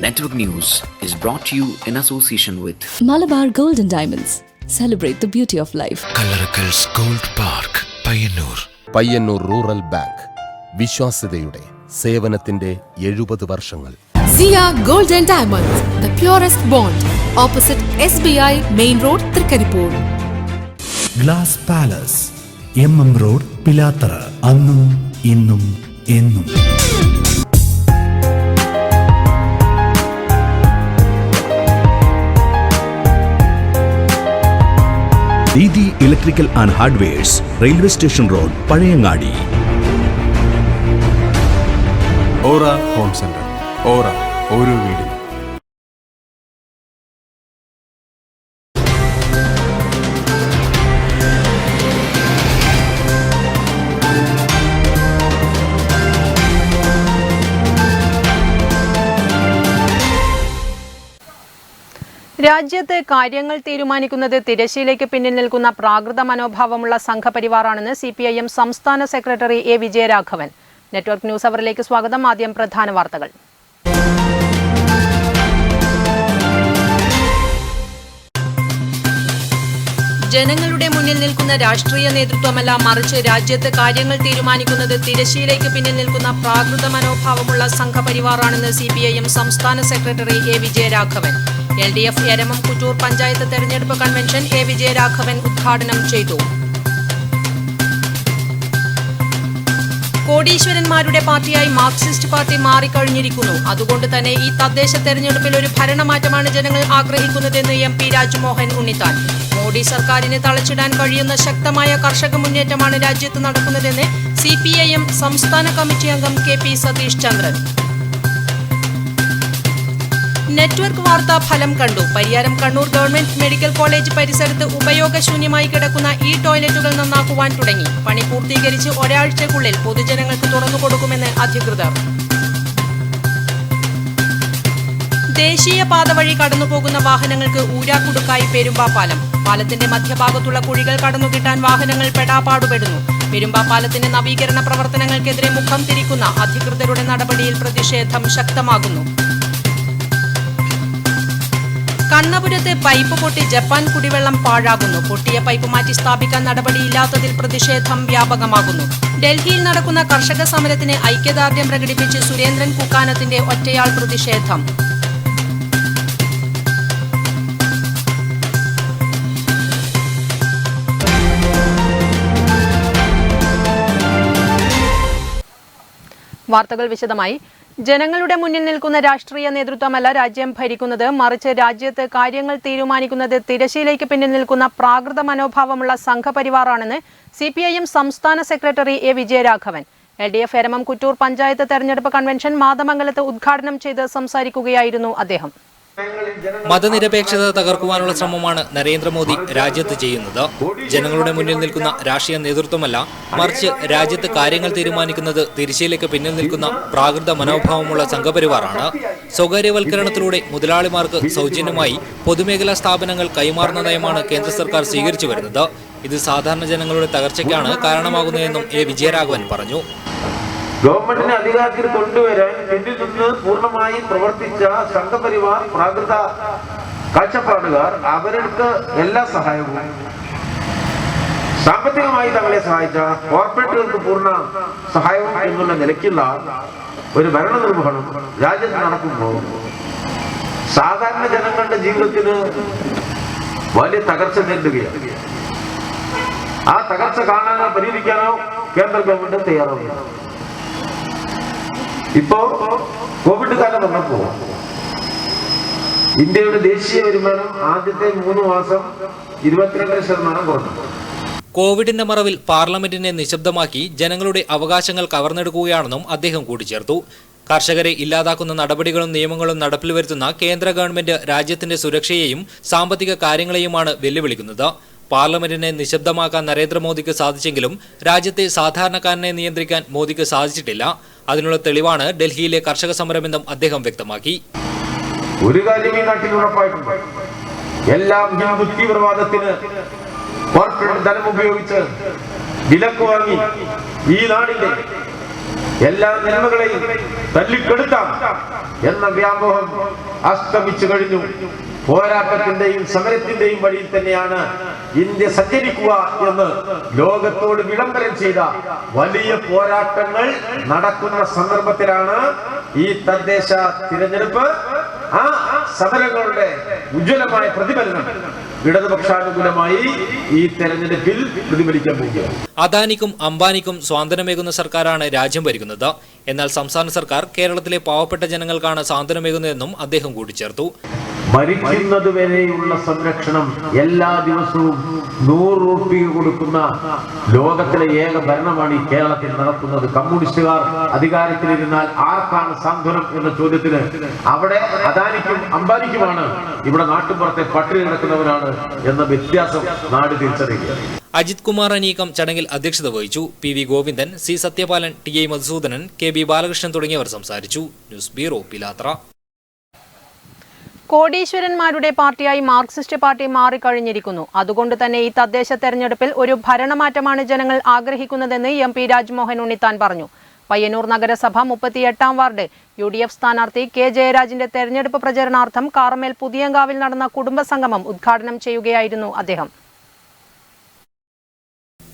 Network News is brought to you in association with Malabar Gold and Diamonds. Celebrate the beauty of life. Kalarakal's Gold Park, Payyannur. Payyannur rural bank വിശ്വാസ്യതയുടെ സേവനത്തിന്റെ 70 വർഷങ്ങൾ. Zia Gold and Diamonds, the purest bond. Opposite SBI Main Road, Trikkaripur. Glass Palace, MM Road, Pilattara. Annum innum ennum. Didi Electrical and Hardwares, Railway Station Road, Pazhayangadi. Aura Home Center. Aura, Oru Veedu. രാജ്യത്തെ കാര്യങ്ങൾ തീരുമാനിക്കുന്നത് തിരശ്ശീലയ്ക്ക് പിന്നിൽ നിൽക്കുന്ന പ്രാകൃത മനോഭാവമുള്ള സംഘപരിവാറാണെന്ന് CPIM സംസ്ഥാന secretary A. Vijayaraghavan. Network news അവറിലേക്ക് സ്വാഗതം. ആദ്യം പ്രധാന വാർത്തകൾ. ജനങ്ങളുടെ മുന്നിൽ നിൽക്കുന്ന രാഷ്ട്രീയ നേതൃത്വമല്ല, മറിച്ച് രാജ്യത്തെ കാര്യങ്ങൾ തീരുമാനിക്കുന്നത് തിരശ്ശീലയ്ക്ക് പിന്നിൽ നിൽക്കുന്ന പ്രാകൃത മനോഭാവമുള്ള സംഘപരിവാറാണെന്ന് CPIM സംസ്ഥാന secretary A. Vijayaraghavan. LDF Eramam Kuttur panchayat തെരഞ്ഞെടുപ്പ് കൺവെൻഷൻ A. വിജയരാഘവൻ ഉദ്ഘാടനം ചെയ്തു. കോടീശ്വരന്മാരുടെ പാർട്ടിയായി മാർക്സിസ്റ്റ് പാർട്ടി മാറിക്കഴിഞ്ഞിരിക്കുന്നു. അതുകൊണ്ട് തന്നെ ഈ തദ്ദേശ തെരഞ്ഞെടുപ്പിൽ ഒരു ഭരണമാറ്റമാണ് ജനങ്ങൾ ആഗ്രഹിക്കുന്നതെന്ന് MP രാജ്മോഹൻ ഉണ്ണിത്താൻ. മോഡി സർക്കാരിനെ തളച്ചിടാൻ കഴിയുന്ന ശക്തമായ കർഷക മുന്നേറ്റമാണ് രാജ്യത്ത് നടക്കുന്നതെന്ന് CPIM സംസ്ഥാന കമ്മിറ്റി അംഗം KP സതീഷ് ചന്ദ്രൻ. നെറ്റ്വർക്ക് വാർത്താ ഫലം കണ്ടു. Pariyaram Kannur government medical college പരിസരത്ത് ഉപയോഗശൂന്യമായി കിടക്കുന്ന ഈ ടോയ്ലറ്റുകൾ നന്നാക്കുവാൻ തുടങ്ങി. പണി പൂർത്തീകരിച്ച് ഒരാഴ്ചക്കുള്ളിൽ പൊതുജനങ്ങൾക്ക് തുറന്നുകൊടുക്കുമെന്ന് അധികൃതർ. ദേശീയപാത വഴി കടന്നുപോകുന്ന വാഹനങ്ങൾക്ക് ഊരാക്കുടുക്കായി പെരുമ്പാ പാലം. പാലത്തിന്റെ മധ്യഭാഗത്തുള്ള കുഴികൾ കടന്നുകിട്ടാൻ വാഹനങ്ങൾ പെടാപ്പാടുപെടുന്നു. പെരുമ്പാ പാലത്തിന്റെ നവീകരണ പ്രവർത്തനങ്ങൾക്കെതിരെ മുഖം തിരിക്കുന്ന അധികൃതരുടെ നടപടിയിൽ പ്രതിഷേധം ശക്തമാകുന്നു. കണ്ണപുരത്ത് പൈപ്പ് പൊട്ടി ജപ്പാൻ കുടിവെള്ളം പാഴാകുന്നു. പൊട്ടിയ പൈപ്പ് മാറ്റി സ്ഥാപിക്കാൻ നടപടിയില്ലാത്തതിൽ പ്രതിഷേധം വ്യാപകമാകുന്നു. ഡൽഹിയിൽ നടക്കുന്ന കർഷക സമരത്തിന് ഐക്യദാർഢ്യം പ്രകടിപ്പിച്ച് സുരേന്ദ്രൻ കുക്കാനത്തിന്റെ ഒറ്റയാൾ പ്രതിഷേധം. വാർത്തകൾ വിശദമായി. ജനങ്ങളുടെ മുന്നിൽ നിൽക്കുന്ന രാഷ്ട്രീയ നേതൃത്വമല്ല രാജ്യം ഭരിക്കുന്നത്, മറിച്ച് രാജ്യത്ത് കാര്യങ്ങൾ തീരുമാനിക്കുന്നത് തിരശ്ശീലയ്ക്ക് പിന്നിൽ നിൽക്കുന്ന പ്രാകൃത മനോഭാവമുള്ള സംഘപരിവാറാണെന്ന് CPIM സംസ്ഥാന secretary A. Vijayaraghavan. LDF Eramam Kuttur panchayat തെരഞ്ഞെടുപ്പ് കൺവെൻഷൻ മാതമംഗലത്ത് ഉദ്ഘാടനം ചെയ്ത് സംസാരിക്കുകയായിരുന്നു അദ്ദേഹം. മതനിരപേക്ഷത തകർക്കുവാനുള്ള ശ്രമമാണ് നരേന്ദ്രമോദി രാജ്യത്ത് ചെയ്യുന്നത്. ജനങ്ങളുടെ മുന്നിൽ നിൽക്കുന്ന രാഷ്ട്രീയ നേതൃത്വമല്ല, മറിച്ച് രാജ്യത്ത് കാര്യങ്ങൾ തീരുമാനിക്കുന്നത് തിരശ്ശീലയ്ക്ക് പിന്നിൽ നിൽക്കുന്ന പ്രാകൃത മനോഭാവമുള്ള സംഘപരിവാറാണ്. സ്വകാര്യവൽക്കരണത്തിലൂടെ മുതലാളിമാർക്ക് സൗജന്യമായി പൊതുമേഖലാ സ്ഥാപനങ്ങൾ കൈമാറുന്ന നയമാണ് കേന്ദ്ര സർക്കാർ സ്വീകരിച്ചു വരുന്നത്. ഇത് സാധാരണ ജനങ്ങളുടെ തകർച്ചയ്ക്കാണ് കാരണമാകുന്നതെന്നും A. വിജയരാഘവൻ പറഞ്ഞു. ഗവൺമെന്റിനെ അധികാരത്തിൽ കൊണ്ടുവരാൻ പിന്നിൽ നിന്ന് പൂർണ്ണമായി പ്രവർത്തിച്ച സംഘപരിവാർ പ്രാകൃത കാഴ്ചപ്പാടുകാർ അവർക്ക് എല്ലാ സഹായവും സാമ്പത്തികമായി തങ്ങളെ സഹായിച്ച കോർപ്പറേറ്റുകൾക്ക് പൂർണ്ണ സഹായവും എന്നുള്ള നിലയ്ക്കുള്ള ഒരു ഭരണ നിർവഹണം രാജ്യത്ത് നടക്കുമ്പോൾ സാധാരണ ജനങ്ങളുടെ ജീവിതത്തിന് വലിയ തകർച്ച നേരിടുകയാണ്. ആ തകർച്ച കാണാനോ പരിഹരിക്കാനോ കേന്ദ്ര ഗവൺമെന്റ് തയ്യാറാവുകയാണ്. ഇപ്പോ കോവിഡ് കാലം വന്നപ്പോ ഇന്ത്യയുടെ ദേശീയ വരുമാനം ആദ്യത്തെ 3 മാസം 22% കുറഞ്ഞു. കോവിഡിന്റെ മറവിൽ പാർലമെന്റിനെ നിശബ്ദമാക്കി ജനങ്ങളുടെ അവകാശങ്ങൾ കവർന്നെടുക്കുകയാണെന്നും അദ്ദേഹം കൂട്ടിച്ചേർത്തു. കർഷകരെ ഇല്ലാതാക്കുന്ന നടപടികളും നിയമങ്ങളും നടപ്പിൽ വരുത്തുന്ന കേന്ദ്ര ഗവൺമെന്റ് രാജ്യത്തിന്റെ സുരക്ഷയെയും സാമ്പത്തിക കാര്യങ്ങളെയുമാണ് വെല്ലുവിളിക്കുന്നത്. പാർലമെന്റിനെ നിശബ്ദമാക്കാൻ നരേന്ദ്രമോദിക്ക് സാധിച്ചെങ്കിലും രാജ്യത്തെ സാധാരണക്കാരനെ നിയന്ത്രിക്കാൻ മോദിക്ക് സാധിച്ചിട്ടില്ല. അതിനുള്ള തെളിവാണ് ഡൽഹിയിലെ കർഷക സമരമെന്നും അദ്ദേഹം വ്യക്തമാക്കി. ഒരു കാര്യം ഈ നാട്ടിൽ ഉറപ്പായിട്ടുണ്ട്. എല്ലാം ഹിന്ദു തീവ്രവാദത്തിന് കോർപ്പറേറ്റ് ധനം ഉപയോഗിച്ച് വിലക്ക് വാങ്ങി ഈ നാടിന്റെ എല്ലാ നന്മകളെയും തല്ലിക്കെടുത്താം എന്ന വ്യാമോഹം അസ്തമിച്ചു കഴിഞ്ഞു. പോരാട്ടത്തിന്റെയും സമരത്തിന്റെയും വഴിയിൽ തന്നെയാണ് ഇന്ത്യ സഞ്ചരിക്കുക എന്ന് ലോകത്തോട് വിളംബരം ചെയ്ത വലിയ പോരാട്ടങ്ങൾ നടക്കുന്ന സന്ദർഭത്തിലാണ് ഈ തദ്ദേശ തിരഞ്ഞെടുപ്പ്. ആ സമരങ്ങളുടെ ഉജ്ജ്വലമായ പ്രതിഫലനം ഇടതുപക്ഷാനുകൂലമായി ഈ തെരഞ്ഞെടുപ്പിൽ പ്രതിഫലിക്കാൻ പോവുകയാണ്. അദാനിക്കും അംബാനിക്കും സ്വാതന്ത്ര്യമേകുന്ന സർക്കാരാണ് രാജ്യം ഭരിക്കുന്നത്. എന്നാൽ സംസ്ഥാന സർക്കാർ കേരളത്തിലെ പാവപ്പെട്ട ജനങ്ങൾക്കാണ് സ്വാതന്ത്ര്യമേകുന്നതെന്നും അദ്ദേഹം കൂട്ടിച്ചേർത്തു. മരിക്കുന്നത് വരെയുള്ള സംരക്ഷണം എല്ലാ ദിവസവും 100 രൂപ കൊടുക്കുന്ന ലോകത്തിലെ ഏക ഭരണമാണ് ഈ കേരളത്തിൽ നടത്തുന്നത്. കമ്മ്യൂണിസ്റ്റുകാർ അധികാരത്തിലിരുന്നാൽ ആർക്കാണ് സാന്ത്വനം എന്ന ചോദ്യത്തിന് അവിടെ അദാനിക്കും അംബാനിക്കുമാണ്, ഇവിടെ നാട്ടുപുറത്തെ പട്ടിണി കിടക്കുന്നവരാണ് എന്ന വ്യത്യാസം നാട് തിരിച്ചറിയുക. അജിത് കുമാർ അനീകം ചടങ്ങിൽ അധ്യക്ഷത വഹിച്ചു. P V Govindan, C Sathyapalan, T I Madhusoodanan, K B Balakrishnan തുടങ്ങിയവർ സംസാരിച്ചു. News bureau, Pilathara. കോടീശ്വരന്മാരുടെ പാർട്ടിയായി മാർക്സിസ്റ്റ് പാർട്ടി മാറിക്കഴിഞ്ഞിരിക്കുന്നു. അതുകൊണ്ട് തന്നെ ഈ തദ്ദേശ തെരഞ്ഞെടുപ്പിൽ ഒരു ഭരണമാറ്റമാണ് ജനങ്ങൾ ആഗ്രഹിക്കുന്നതെന്ന് എം പി രാജ്മോഹൻ ഉണ്ണിത്താൻ പറഞ്ഞു. പയ്യന്നൂർ നഗരസഭ 38-ാം വാർഡ് UDF സ്ഥാനാർത്ഥി കെ ജയരാജിന്റെ തെരഞ്ഞെടുപ്പ് പ്രചരണാർത്ഥം കാർമേൽ പുതിയങ്കാവിൽ നടന്ന കുടുംബസംഗമം ഉദ്ഘാടനം ചെയ്യുകയായിരുന്നു അദ്ദേഹം.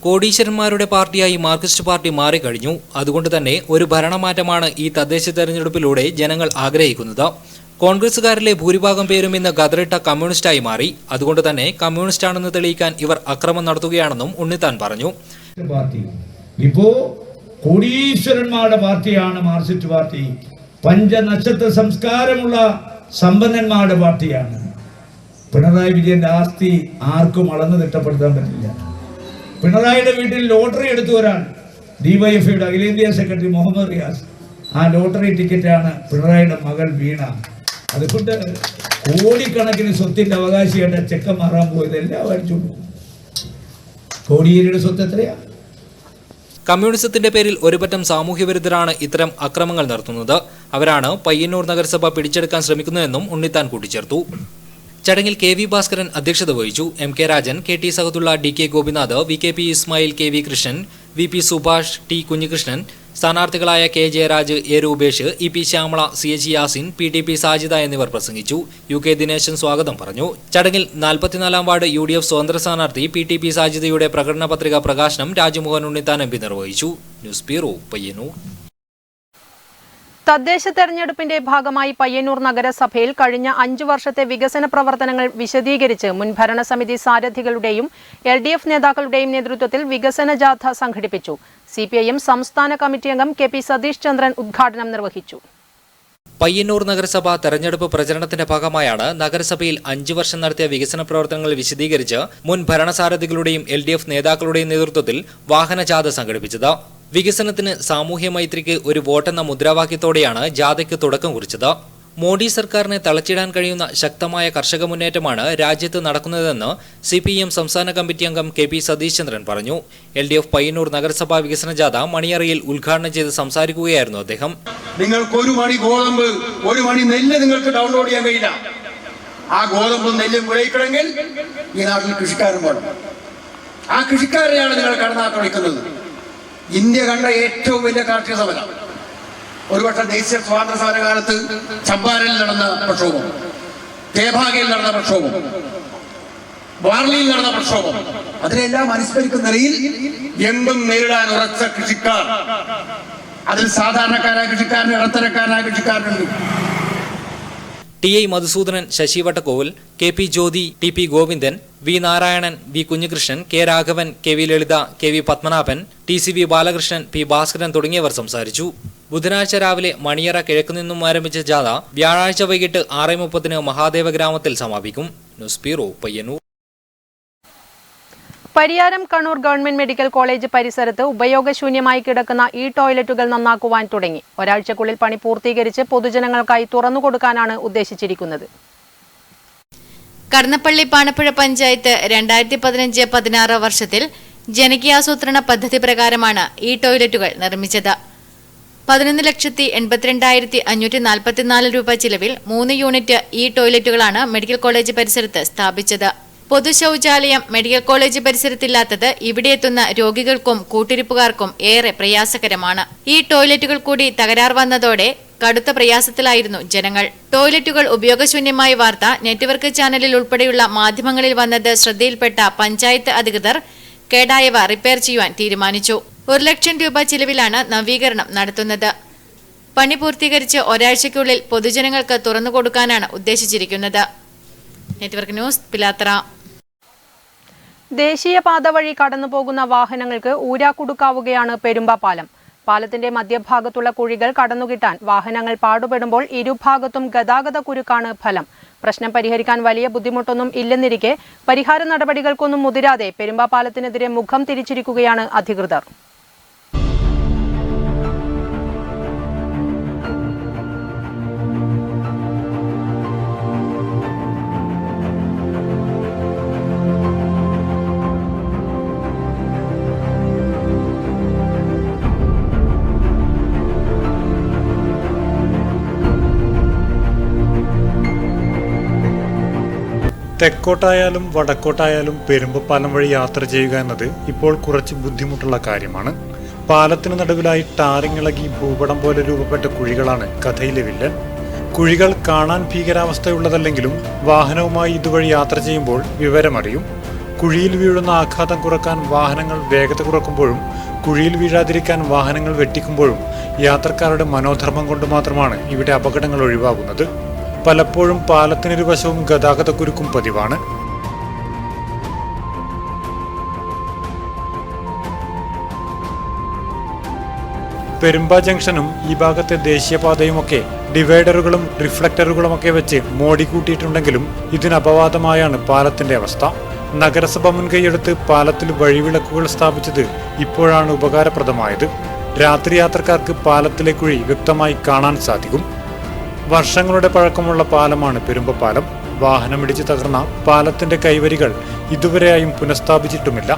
കോടീശ്വരന്മാരുടെ പാർട്ടിയായി മാർക്സിസ്റ്റ് പാർട്ടി മാറിക്കഴിഞ്ഞു. അതുകൊണ്ട് തന്നെ ഒരു ഭരണമാറ്റമാണ് ഈ തദ്ദേശ തെരഞ്ഞെടുപ്പിലൂടെ ജനങ്ങൾ ആഗ്രഹിക്കുന്നത്. കോൺഗ്രസുകാരിലെ ഭൂരിഭാഗം പേരും ഇന്ന് ഗദറിട്ട കമ്മ്യൂണിസ്റ്റായി മാറി. അതുകൊണ്ട് തന്നെ കമ്മ്യൂണിസ്റ്റാണെന്ന് തെളിയിക്കാൻ ഇവർ അക്രമം നടത്തുകയാണെന്നും ഉണ്ണിത്താൻ പറഞ്ഞു. ഇപ്പോ കോടീശ്വരന്മാരുടെ പാർട്ടിയാണ് മാർക്സിസ്റ്റ് പാർട്ടി. പഞ്ചനക്ഷത്ര സംസ്കാരമുള്ള സമ്പന്നന്മാരുടെ പാർട്ടിയാണ്. പിണറായി വിജയന്റെ ആസ്തി ആർക്കും അളന്നു തിട്ടപ്പെടുത്താൻ പറ്റില്ല. പിണറായിയുടെ വീട്ടിൽ ലോട്ടറി എടുത്തു ഒരാൾ, ഡിവൈഎഫ്ഐയുടെ അഖിലേന്ത്യാ സെക്രട്ടറി മുഹമ്മദ് റിയാസ്. ആ ലോട്ടറി ടിക്കറ്റാണ് പിണറായിയുടെ മകൾ വീണ. അതുകൊണ്ട് കോടിക്കണക്കിന് സ്വത്തിന്റെ അവകാശിയായിട്ട് ചെക്കൻ മാറാൻ പോയത് എല്ലാം അടിച്ചു. കോടിയേരിയുടെ സ്വത്ത് എത്രയാ? കമ്മ്യൂണിസത്തിന്റെ പേരിൽ ഒരുപറ്റം സാമൂഹ്യവിരുദ്ധരാണ് ഇത്തരം അക്രമങ്ങൾ നടത്തുന്നത്. അവരാണ് പയ്യന്നൂർ നഗരസഭ പിടിച്ചെടുക്കാൻ ശ്രമിക്കുന്നതെന്നും ഉണ്ണിത്താൻ കൂട്ടിച്ചേർത്തു. ചടങ്ങിൽ കെ വി ഭാസ്കരൻ അധ്യക്ഷത വഹിച്ചു. M K Rajan, K T Sahadulla, D K Gopinath, V K P Ismail, K V Krishnan, V P Subhash, T Kunhikrishnan, സ്ഥാനാർത്ഥികളായ K Jayaraj, A Rupesh, E P Shyamala, C H Yasin, P T P Sajida എന്നിവർ പ്രസംഗിച്ചു. യു കെ ദിനേശൻ സ്വാഗതം പറഞ്ഞു. ചടങ്ങിൽ 44-ാം വാർഡ് UDF സ്വതന്ത്ര സ്ഥാനാർത്ഥി പി ടി പി സാജിദയുടെ പ്രകടന പത്രിക പ്രകാശനം രാജ്മോഹൻ ഉണ്ണിത്താൻ എം പി നിർവഹിച്ചു. News bureau, Payyanur. തദ്ദേശ തെരഞ്ഞെടുപ്പിന്റെ ഭാഗമായി പയ്യന്നൂർ നഗരസഭയിൽ കഴിഞ്ഞ 5 വർഷത്തെ വികസന പ്രവർത്തനങ്ങൾ വിശദീകരിച്ച് മുൻ ഭരണസമിതി സാരഥികളുടെയും LDF നേതാക്കളുടെയും നേതൃത്വത്തിൽ വികസന ജാഥ സംഘടിപ്പിച്ചു. CPIM സംസ്ഥാന കമ്മിറ്റി അംഗം കെ പി സതീഷ് ചന്ദ്രൻ ഉദ്ഘാടനം നിർവഹിച്ചു. പയ്യന്നൂർ നഗരസഭ തെരഞ്ഞെടുപ്പ് പ്രചരണത്തിന്റെ ഭാഗമായാണ് നഗരസഭയിൽ 5 വർഷം നടത്തിയ വികസന പ്രവർത്തനങ്ങൾ വിശദീകരിച്ച് മുൻ ഭരണസാരഥികളുടെയും LDF നേതാക്കളുടെയും നേതൃത്വത്തിൽ വാഹനജാഥ സംഘടിപ്പിച്ചത്. വികസനത്തിന് സാമൂഹ്യ മൈത്രിക്ക് ഒരു വോട്ടെന്ന മുദ്രാവാക്യത്തോടെയാണ് ജാഥയ്ക്ക് തുടക്കം കുറിച്ചത്. മോഡി സർക്കാരിനെ തളച്ചിടാൻ കഴിയുന്ന ശക്തമായ കർഷക മുന്നേറ്റമാണ് രാജ്യത്ത് നടക്കുന്നതെന്ന് CPIM സംസ്ഥാന കമ്മിറ്റി അംഗം കെ പി സതീഷ് ചന്ദ്രൻ പറഞ്ഞു. LDF പയ്യന്നൂർ നഗരസഭാ വികസന ജാഥ മണിയറയിൽ ഉദ്ഘാടനം ചെയ്ത് സംസാരിക്കുകയായിരുന്നു അദ്ദേഹം. നിങ്ങൾക്ക് 1 മണി ഗോതമ്പ് 1 മണി നെല്ല് നിങ്ങൾക്ക് ഡൗൺലോഡ് ചെയ്യാൻ കഴിയില്ല. ആ ഗോതമ്പും നെല്ലും വിളയിക്കണമെങ്കിൽ ഈ നാട്ടിൽ കൃഷിക്കാരൻ വേണം. ആ കൃഷിക്കാരെയാണ് നിങ്ങൾ കടന്നാക്രമിക്കുന്നത്. ഇന്ത്യ കണ്ട ഏറ്റവും വലിയ കാർഷിക സമരം ഒരു വർഷം ദേശീയ സ്വാതന്ത്ര്യ സമര കാലത്ത് ചമ്പാരനിൽ നടന്ന പ്രക്ഷോഭം, തേഭാഗയിൽ നടന്ന പ്രക്ഷോഭം, വാർലിയിൽ നടന്ന പ്രക്ഷോഭം, അതിനെല്ലാം അനുസ്മരിക്കുന്ന നിലയിൽ എന്തും നേരിടാൻ ഉറച്ച കൃഷിക്കാർ, അതിൽ സാധാരണക്കാരായ കൃഷിക്കാരൻ, ഇടത്തരക്കാരായ കൃഷിക്കാരുണ്ട്. T I Madhusoodanan, Sasi Vattakkoval, K P Jyothi, T P Govindan, V Narayanan, V Kunhikrishnan, K Raghavan, K V Lalitha, K V Padmanabhan, TCV Balakrishnan, P Bhaskaran തുടങ്ങിയവർ സംസാരിച്ചു. ബുധനാഴ്ച രാവിലെ മണിയറ കിഴക്കുനിന്നും ആരംഭിച്ച ജാഥ വ്യാഴാഴ്ച വൈകിട്ട് 6:30 മഹാദേവ ഗ്രാമത്തിൽ സമാപിക്കും. News bureau, Payyanur. Pariyaram Kannur government medical college പരിസരത്ത് ഉപയോഗശൂന്യമായി കിടക്കുന്ന ഈ ടോയ്ലറ്റുകൾ നന്നാക്കുവാൻ തുടങ്ങി. ഒരാഴ്ചക്കുള്ളിൽ പണി പൂർത്തീകരിച്ച് പൊതുജനങ്ങൾക്കായി തുറന്നുകൊടുക്കാനാണ് ഉദ്ദേശിച്ചിരിക്കുന്നത്. കടന്നപ്പള്ളി പാണപ്പുഴ പഞ്ചായത്ത് 2015-16 വർഷത്തിൽ ജനകീയാസൂത്രണ പദ്ധതി പ്രകാരമാണ് ഈ ടോയ്ലറ്റുകൾ നിർമ്മിച്ചത്. 11,82,544 രൂപ ചിലവിൽ 3 യൂണിറ്റ് ഈ ടോയ്ലറ്റുകളാണ് മെഡിക്കൽ കോളേജ് പരിസരത്ത് സ്ഥാപിച്ചത്. പൊതു ശൗചാലയം മെഡിക്കൽ കോളേജ് പരിസരത്തില്ലാത്തത് ഇവിടെ എത്തുന്ന രോഗികൾക്കും കൂട്ടിരിപ്പുകാർക്കും ഏറെ പ്രയാസകരമാണ്. ഈ ടോയ്ലറ്റുകൾ കൂടി തകരാർ വന്നതോടെ കടുത്ത പ്രയാസത്തിലായിരുന്നു ജനങ്ങൾ. ടോയ്ലറ്റുകൾ ഉപയോഗശൂന്യമായ വാർത്ത നെറ്റ്വർക്ക് ചാനലിൽ ഉൾപ്പെടെയുള്ള മാധ്യമങ്ങളിൽ വന്നത് ശ്രദ്ധയിൽപ്പെട്ട പഞ്ചായത്ത് അധികൃതർ കേടായവ റിപ്പയർ ചെയ്യുവാൻ തീരുമാനിച്ചു. 1 ലക്ഷം രൂപ ചിലവിലാണ് നവീകരണം നടത്തുന്നത്. പണി പൂർത്തീകരിച്ച് ഒരാഴ്ചയ്ക്കുള്ളിൽ പൊതുജനങ്ങൾക്ക് തുറന്നുകൊടുക്കാനാണ് ഉദ്ദേശിച്ചിരിക്കുന്നത്. Network news, Pilathara. ദേശീയപാത വഴി കടന്നുപോകുന്ന വാഹനങ്ങൾക്ക് ഊരാക്കുടുക്കാവുകയാണ് പെരുമ്പ പാലം. പാലത്തിന്റെ മധ്യഭാഗത്തുള്ള കുഴികൾ കടന്നുകിട്ടാൻ വാഹനങ്ങൾ പാടുപെടുമ്പോൾ ഇരുഭാഗത്തും ഗതാഗത കുരുക്കാണ് ഫലം. പ്രശ്നം പരിഹരിക്കാൻ വലിയ ബുദ്ധിമുട്ടൊന്നും ഇല്ലെന്നിരിക്കെ പരിഹാര നടപടികൾക്കൊന്നും മുതിരാതെ പെരുമ്പ പാലത്തിനെതിരെ മുഖം തിരിച്ചിരിക്കുകയാണ് അധികൃതർ. തെക്കോട്ടായാലും വടക്കോട്ടായാലും പെരുമ്പപ്പാലം വഴി യാത്ര ചെയ്യുക എന്നത് ഇപ്പോൾ കുറച്ച് ബുദ്ധിമുട്ടുള്ള കാര്യമാണ്. പാലത്തിന് നടുവിലായി ടാറിങ്ങിളകി ഭൂപടം പോലെ രൂപപ്പെട്ട കുഴികളാണ് കഥയിലെ വില്ലൻ. കുഴികൾ കാണാൻ ഭീകരാവസ്ഥയുള്ളതല്ലെങ്കിലും വാഹനവുമായി ഇതുവഴി യാത്ര ചെയ്യുമ്പോൾ വിവരമറിയും. കുഴിയിൽ വീഴുന്ന ആഘാതം കുറക്കാൻ വാഹനങ്ങൾ വേഗത കുറക്കുമ്പോഴും കുഴിയിൽ വീഴാതിരിക്കാൻ വാഹനങ്ങൾ വെട്ടിക്കുമ്പോഴും യാത്രക്കാരുടെ മനോധർമ്മം കൊണ്ട് മാത്രമാണ് ഇവിടെ അപകടങ്ങൾ ഒഴിവാകുന്നത്. പലപ്പോഴും പാലത്തിനിരുവശവും ഗതാഗതക്കുരുക്കും പതിവാണ്. പെരുമ്പ ജംഗ്ഷനും ഈ ഭാഗത്തെ ദേശീയപാതയുമൊക്കെ ഡിവൈഡറുകളും റിഫ്ലക്ടറുകളുമൊക്കെ വെച്ച് മോടി കൂട്ടിയിട്ടുണ്ടെങ്കിലും ഇതിനപവാദമായാണ് പാലത്തിന്റെ അവസ്ഥ. നഗരസഭ മുൻകൈയെടുത്ത് പാലത്തിൽ വഴിവിളക്കുകൾ സ്ഥാപിച്ചത് ഇപ്പോഴാണ് ഉപകാരപ്രദമായത്. രാത്രി യാത്രക്കാർക്ക് പാലത്തിലെ കുഴി വ്യക്തമായി കാണാൻ സാധിക്കും. വർഷങ്ങളുടെ പഴക്കമുള്ള പാലമാണ് പെരുമ്പപ്പാലം. വാഹനമിടിച്ച് തകർന്ന പാലത്തിന്റെ കൈവരികൾ ഇതുവരെയായും പുനഃസ്ഥാപിച്ചിട്ടുമില്ല.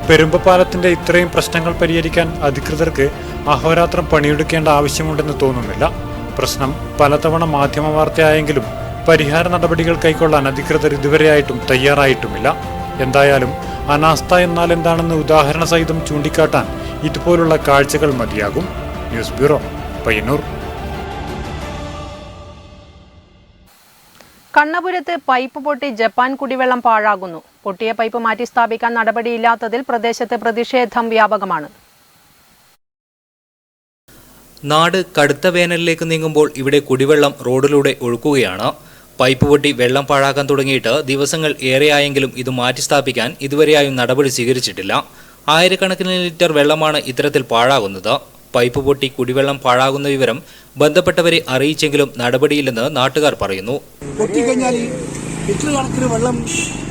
പെരുമ്പപ്പാലത്തിന്റെ ഇത്രയും പ്രശ്നങ്ങൾ പരിഹരിക്കാൻ അധികൃതർക്ക് അഹോരാത്രം പണിയെടുക്കേണ്ട ആവശ്യമുണ്ടെന്ന് തോന്നുന്നില്ല. പ്രശ്നം പലതവണ മാധ്യമ വാർത്തയായെങ്കിലും പരിഹാര നടപടികൾ കൈക്കൊള്ളാൻ അധികൃതർ ഇതുവരെയായിട്ടും തയ്യാറായിട്ടുമില്ല. എന്തായാലും അനാസ്ഥ എന്നാൽ എന്താണെന്ന് ഉദാഹരണ സഹിതം ചൂണ്ടിക്കാട്ടാൻ ഇതുപോലുള്ള കാഴ്ചകൾ മതിയാകും. News bureau, Payyannur. കണ്ണപുരത്ത് പൈപ്പ് പൊട്ടി ജപ്പാൻ കുടിവെള്ളം പാഴാകുന്നു. പൊട്ടിയ പൈപ്പ് മാറ്റി സ്ഥാപിക്കാൻ നടപടിയില്ലാത്തതിൽ പ്രദേശത്ത് പ്രതിഷേധം വ്യാപകമാണ്. നാട് കടുത്ത വേനലിലേക്ക് നീങ്ങുമ്പോൾ ഇവിടെ കുടിവെള്ളം റോഡിലൂടെ ഒഴുക്കുകയാണ്. പൈപ്പ് പൊട്ടി വെള്ളം പാഴാക്കാൻ തുടങ്ങിയിട്ട് ദിവസങ്ങൾ ഏറെയായെങ്കിലും ഇത് മാറ്റി സ്ഥാപിക്കാൻ ഇതുവരെയായും നടപടി സ്വീകരിച്ചിട്ടില്ല. ആയിരക്കണക്കിന് ലിറ്റർ വെള്ളമാണ് ഇത്തരത്തിൽ പാഴാകുന്നത്. പൈപ്പ് പൊട്ടി കുടിവെള്ളം പാഴാകുന്ന വിവരം ബന്ധപ്പെട്ടവരെ അറിയിച്ചെങ്കിലും നടപടിയില്ലെന്ന് നാട്ടുകാർ പറയുന്നു. പൊട്ടിക്കഴിഞ്ഞാൽ ലിറ്റർ കണക്കിന് വെള്ളം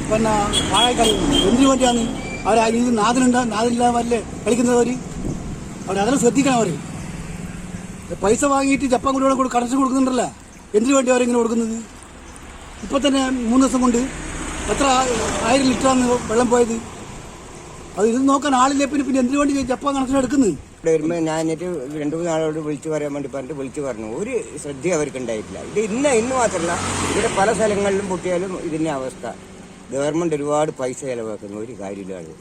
പിന്നെ പാഴായി കളയുന്നു. എന്തിനു വേണ്ടിയാണ് അവർ ഇത് നാദിനില്ലാതെ കളിക്കുന്നവർ? അവരതെല്ലാം ശ്രദ്ധിക്കണം. അവർ പൈസ വാങ്ങിയിട്ട് ജപ്പാൻ കുടിവെള്ളം കണക്ഷൻ കൊടുക്കുന്നുണ്ടല്ലോ. എന്തിനു വേണ്ടി അവരിങ്ങനെ കൊടുക്കുന്നത്? ഇപ്പം തന്നെ 3 ദിവസം കൊണ്ട് എത്ര 1000 ലിറ്ററാണ് വെള്ളം പോയത്. അത് ഇത് നോക്കാൻ ആളില്ലേ. പിന്നെ എന്തിനു വേണ്ടി ജപ്പാൻ കണക്ഷൻ എടുക്കുന്നത്? വരുമ്പോൾ ഞാൻ എന്നിട്ട് 2-3 നാളോട് വിളിച്ചു പറയാൻ വേണ്ടി പറഞ്ഞിട്ട് വിളിച്ചു പറഞ്ഞു. ഒരു ശ്രദ്ധ അവർക്ക് ഉണ്ടായിട്ടില്ല. ഇത് ഇന്ന് മാത്രമല്ല, ഇവിടെ പല സ്ഥലങ്ങളിലും പൊട്ടിയാലും ഇതിൻ്റെ അവസ്ഥ. ഗവൺമെൻറ് ഒരുപാട് പൈസ ചിലവാക്കുന്നു. ഒരു കാര്യമില്ല.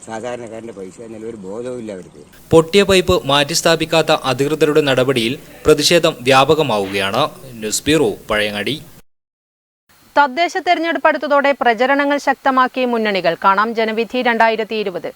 സാധാരണക്കാരൻ്റെ പൈസ എന്നാലും ഒരു ബോധവുമില്ല അവർക്ക്. പൊട്ടിയ പൈപ്പ് മാറ്റി സ്ഥാപിക്കാത്ത അധികൃതരുടെ നടപടിയിൽ പ്രതിഷേധം വ്യാപകമാവുകയാണ്. News bureau, Pazhayangadi. തദ്ദേശ തെരഞ്ഞെടുപ്പ് അടുത്തതോടെ പ്രചരണങ്ങൾ ശക്തമാക്കി മുന്നണികൾ. കാണാം ജനവിധി 2020.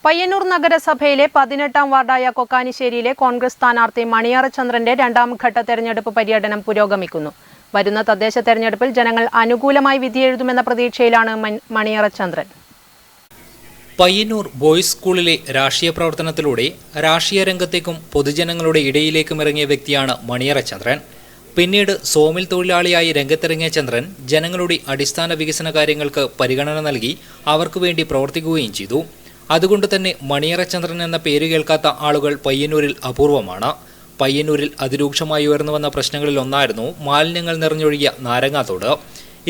പയ്യന്നൂർ നഗരസഭയിലെ 18ാം വാർഡായ കൊക്കാനിശ്ശേരിയിലെ കോൺഗ്രസ് സ്ഥാനാർത്ഥി മണിയറ ചന്ദ്രന്റെ 2ാം ഘട്ട തെരഞ്ഞെടുപ്പ് പര്യടനം പുരോഗമിക്കുന്നു. വരുന്ന തദ്ദേശ തെരഞ്ഞെടുപ്പിൽ ജനങ്ങൾ അനുകൂലമായി വിധിയെഴുതുമെന്ന പ്രതീക്ഷയിലാണ് മണിയറ ചന്ദ്രൻ. പയ്യന്നൂർ ബോയ്സ് സ്കൂളിലെ രാഷ്ട്രീയ പ്രവർത്തനത്തിലൂടെ രാഷ്ട്രീയ രംഗത്തേക്കും പൊതുജനങ്ങളുടെ ഇടയിലേക്കും ഇറങ്ങിയ വ്യക്തിയാണ് മണിയറ ചന്ദ്രൻ. പിന്നീട് സോമിൽ തൊഴിലാളിയായി രംഗത്തിറങ്ങിയ ചന്ദ്രൻ ജനങ്ങളുടെ അടിസ്ഥാന വികസന കാര്യങ്ങൾക്ക് പരിഗണന നൽകി അവർക്ക് വേണ്ടി പ്രവർത്തിക്കുകയും ചെയ്തു. അതുകൊണ്ട് തന്നെ മണിയറ ചന്ദ്രൻ എന്ന പേര് കേൾക്കാത്ത ആളുകൾ പയ്യന്നൂരിൽ അപൂർവമാണ്. പയ്യന്നൂരിൽ അതിരൂക്ഷമായി ഉയർന്നു വന്ന പ്രശ്നങ്ങളിൽ ഒന്നായിരുന്നു മാലിന്യങ്ങൾ നിറഞ്ഞൊഴുകിയ നാരങ്ങാത്തോട്.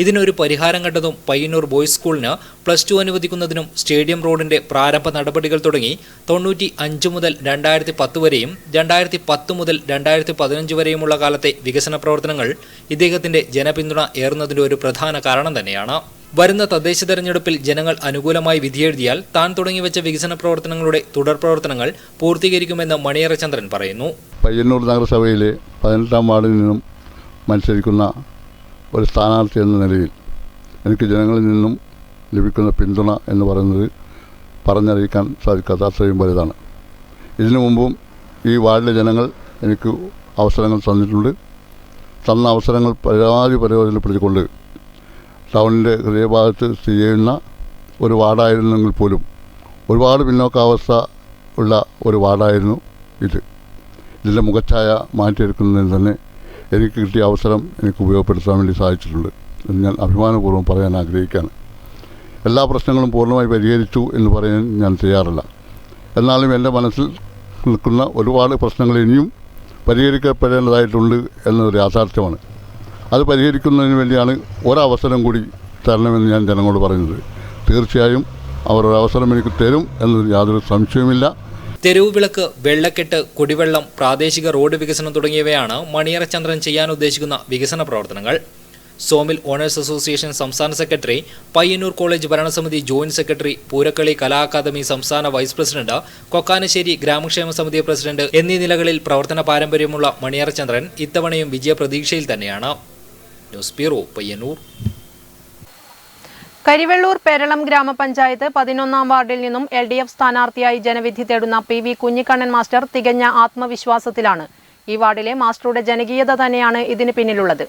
ഇതിനൊരു പരിഹാരം കണ്ടതും പയ്യന്നൂർ ബോയ്സ് സ്കൂളിന് +2 അനുവദിക്കുന്നതിനും സ്റ്റേഡിയം റോഡിന്റെ പ്രാരംഭ നടപടികൾ തുടങ്ങി 95 മുതൽ 2010 വരെയും 2010 മുതൽ 2015 വരെയുമുള്ള കാലത്തെ വികസന പ്രവർത്തനങ്ങൾ ഇദ്ദേഹത്തിന്റെ ജനപിന്തുണ ഏറുന്നതിന്റെ ഒരു പ്രധാന കാരണം തന്നെയാണ്. വരുന്ന തദ്ദേശ തെരഞ്ഞെടുപ്പിൽ ജനങ്ങൾ അനുകൂലമായി വിധിയെഴുതിയാൽ താൻ തുടങ്ങിവെച്ച വികസന പ്രവർത്തനങ്ങളുടെ തുടർ പ്രവർത്തനങ്ങൾ പൂർത്തീകരിക്കുമെന്ന് മണിയറ ചന്ദ്രൻ പറയുന്നു. പയ്യന്നൂർ നഗരസഭയിലെ 18ാം വാർഡിൽ നിന്നും മത്സരിക്കുന്ന ഒരു സ്ഥാനാർത്ഥി എന്ന നിലയിൽ എനിക്ക് ജനങ്ങളിൽ നിന്നും ലഭിക്കുന്ന പിന്തുണ എന്ന് പറയുന്നത് പറഞ്ഞറിയിക്കാൻ സാധിക്കാത്ത അത്രയും വലുതാണ്. ഇതിനു മുമ്പും ഈ വാർഡിലെ ജനങ്ങൾ എനിക്ക് അവസരങ്ങൾ തന്നിട്ടുണ്ട്. തന്ന അവസരങ്ങൾ പരമാവധിപ്പെടുത്തിക്കൊണ്ട് ടൗണിൻ്റെ ഹൃദയഭാഗത്ത് സ്ഥിതി ചെയ്യുന്ന ഒരു വാർഡായിരുന്നെങ്കിൽ പോലും ഒരുപാട് പിന്നോക്കാവസ്ഥ ഉള്ള ഒരു വാർഡായിരുന്നു ഇത്. ഇതിൻ്റെ മുഖച്ഛായ മാറ്റിയെടുക്കുന്നതിന് തന്നെ എനിക്ക് കിട്ടിയ അവസരം എനിക്ക് ഉപയോഗപ്പെടുത്താൻ വേണ്ടി സാധിച്ചിട്ടുണ്ട് എന്ന് ഞാൻ അഭിമാനപൂർവ്വം പറയാൻ ആഗ്രഹിക്കുകയാണ്. എല്ലാ പ്രശ്നങ്ങളും പൂർണ്ണമായി പരിഹരിച്ചു എന്ന് പറയാൻ ഞാൻ തയ്യാറല്ല. എന്നാലും എൻ്റെ മനസ്സിൽ നിൽക്കുന്ന ഒരുപാട് പ്രശ്നങ്ങൾ ഇനിയും പരിഹരിക്കപ്പെടേണ്ടതായിട്ടുണ്ട് എന്നതൊരു യാഥാർത്ഥ്യമാണ്. അത് പരിഹരിക്കുന്നതിന് വേണ്ടിയാണ് ഒരവസരം കൂടി തരണമെന്ന് ഞാൻ ജനങ്ങളോട് പറയുന്നത്. തീർച്ചയായും അവർ ഒരവസരം എനിക്ക് തരും എന്നതിൽ യാതൊരു സംശയവുമില്ല. തെരുവ് വിളക്ക്, വെള്ളക്കെട്ട്, കുടിവെള്ളം, പ്രാദേശിക റോഡ് വികസനം തുടങ്ങിയവയാണ് മണിയറ ചന്ദ്രൻ ചെയ്യാൻ ഉദ്ദേശിക്കുന്ന വികസന പ്രവർത്തനങ്ങൾ. സോമിൽ ഓണേഴ്സ് അസോസിയേഷൻ സംസ്ഥാന സെക്രട്ടറി, പയ്യന്നൂർ കോളേജ് ഭരണസമിതി ജോയിന്റ് സെക്രട്ടറി, പൂരക്കളി കലാ അക്കാദമി സംസ്ഥാന വൈസ് പ്രസിഡന്റ്, കൊക്കാനശ്ശേരി ഗ്രാമക്ഷേമ സമിതി പ്രസിഡന്റ് എന്നീ നിലകളിൽ പ്രവർത്തന പാരമ്പര്യമുള്ള മണിയറ ചന്ദ്രൻ ഇത്തവണയും വിജയപ്രതീക്ഷയിൽ തന്നെയാണ്. News bureau, Payyannur. കരിവെള്ളൂർ പേരളം ഗ്രാമപഞ്ചായത്ത് 11ാം വാർഡിൽ നിന്നും LDF സ്ഥാനാർത്ഥിയായി ജനവിധി തേടുന്ന PV കുഞ്ഞിക്കണ്ണൻ മാസ്റ്റർ തികഞ്ഞ ആത്മവിശ്വാസത്തിലാണ്. ഈ വാർഡിലെ മാസ്റ്ററുടെ ജനകീയത തന്നെയാണ് ഇതിന് പിന്നിലുള്ളത്.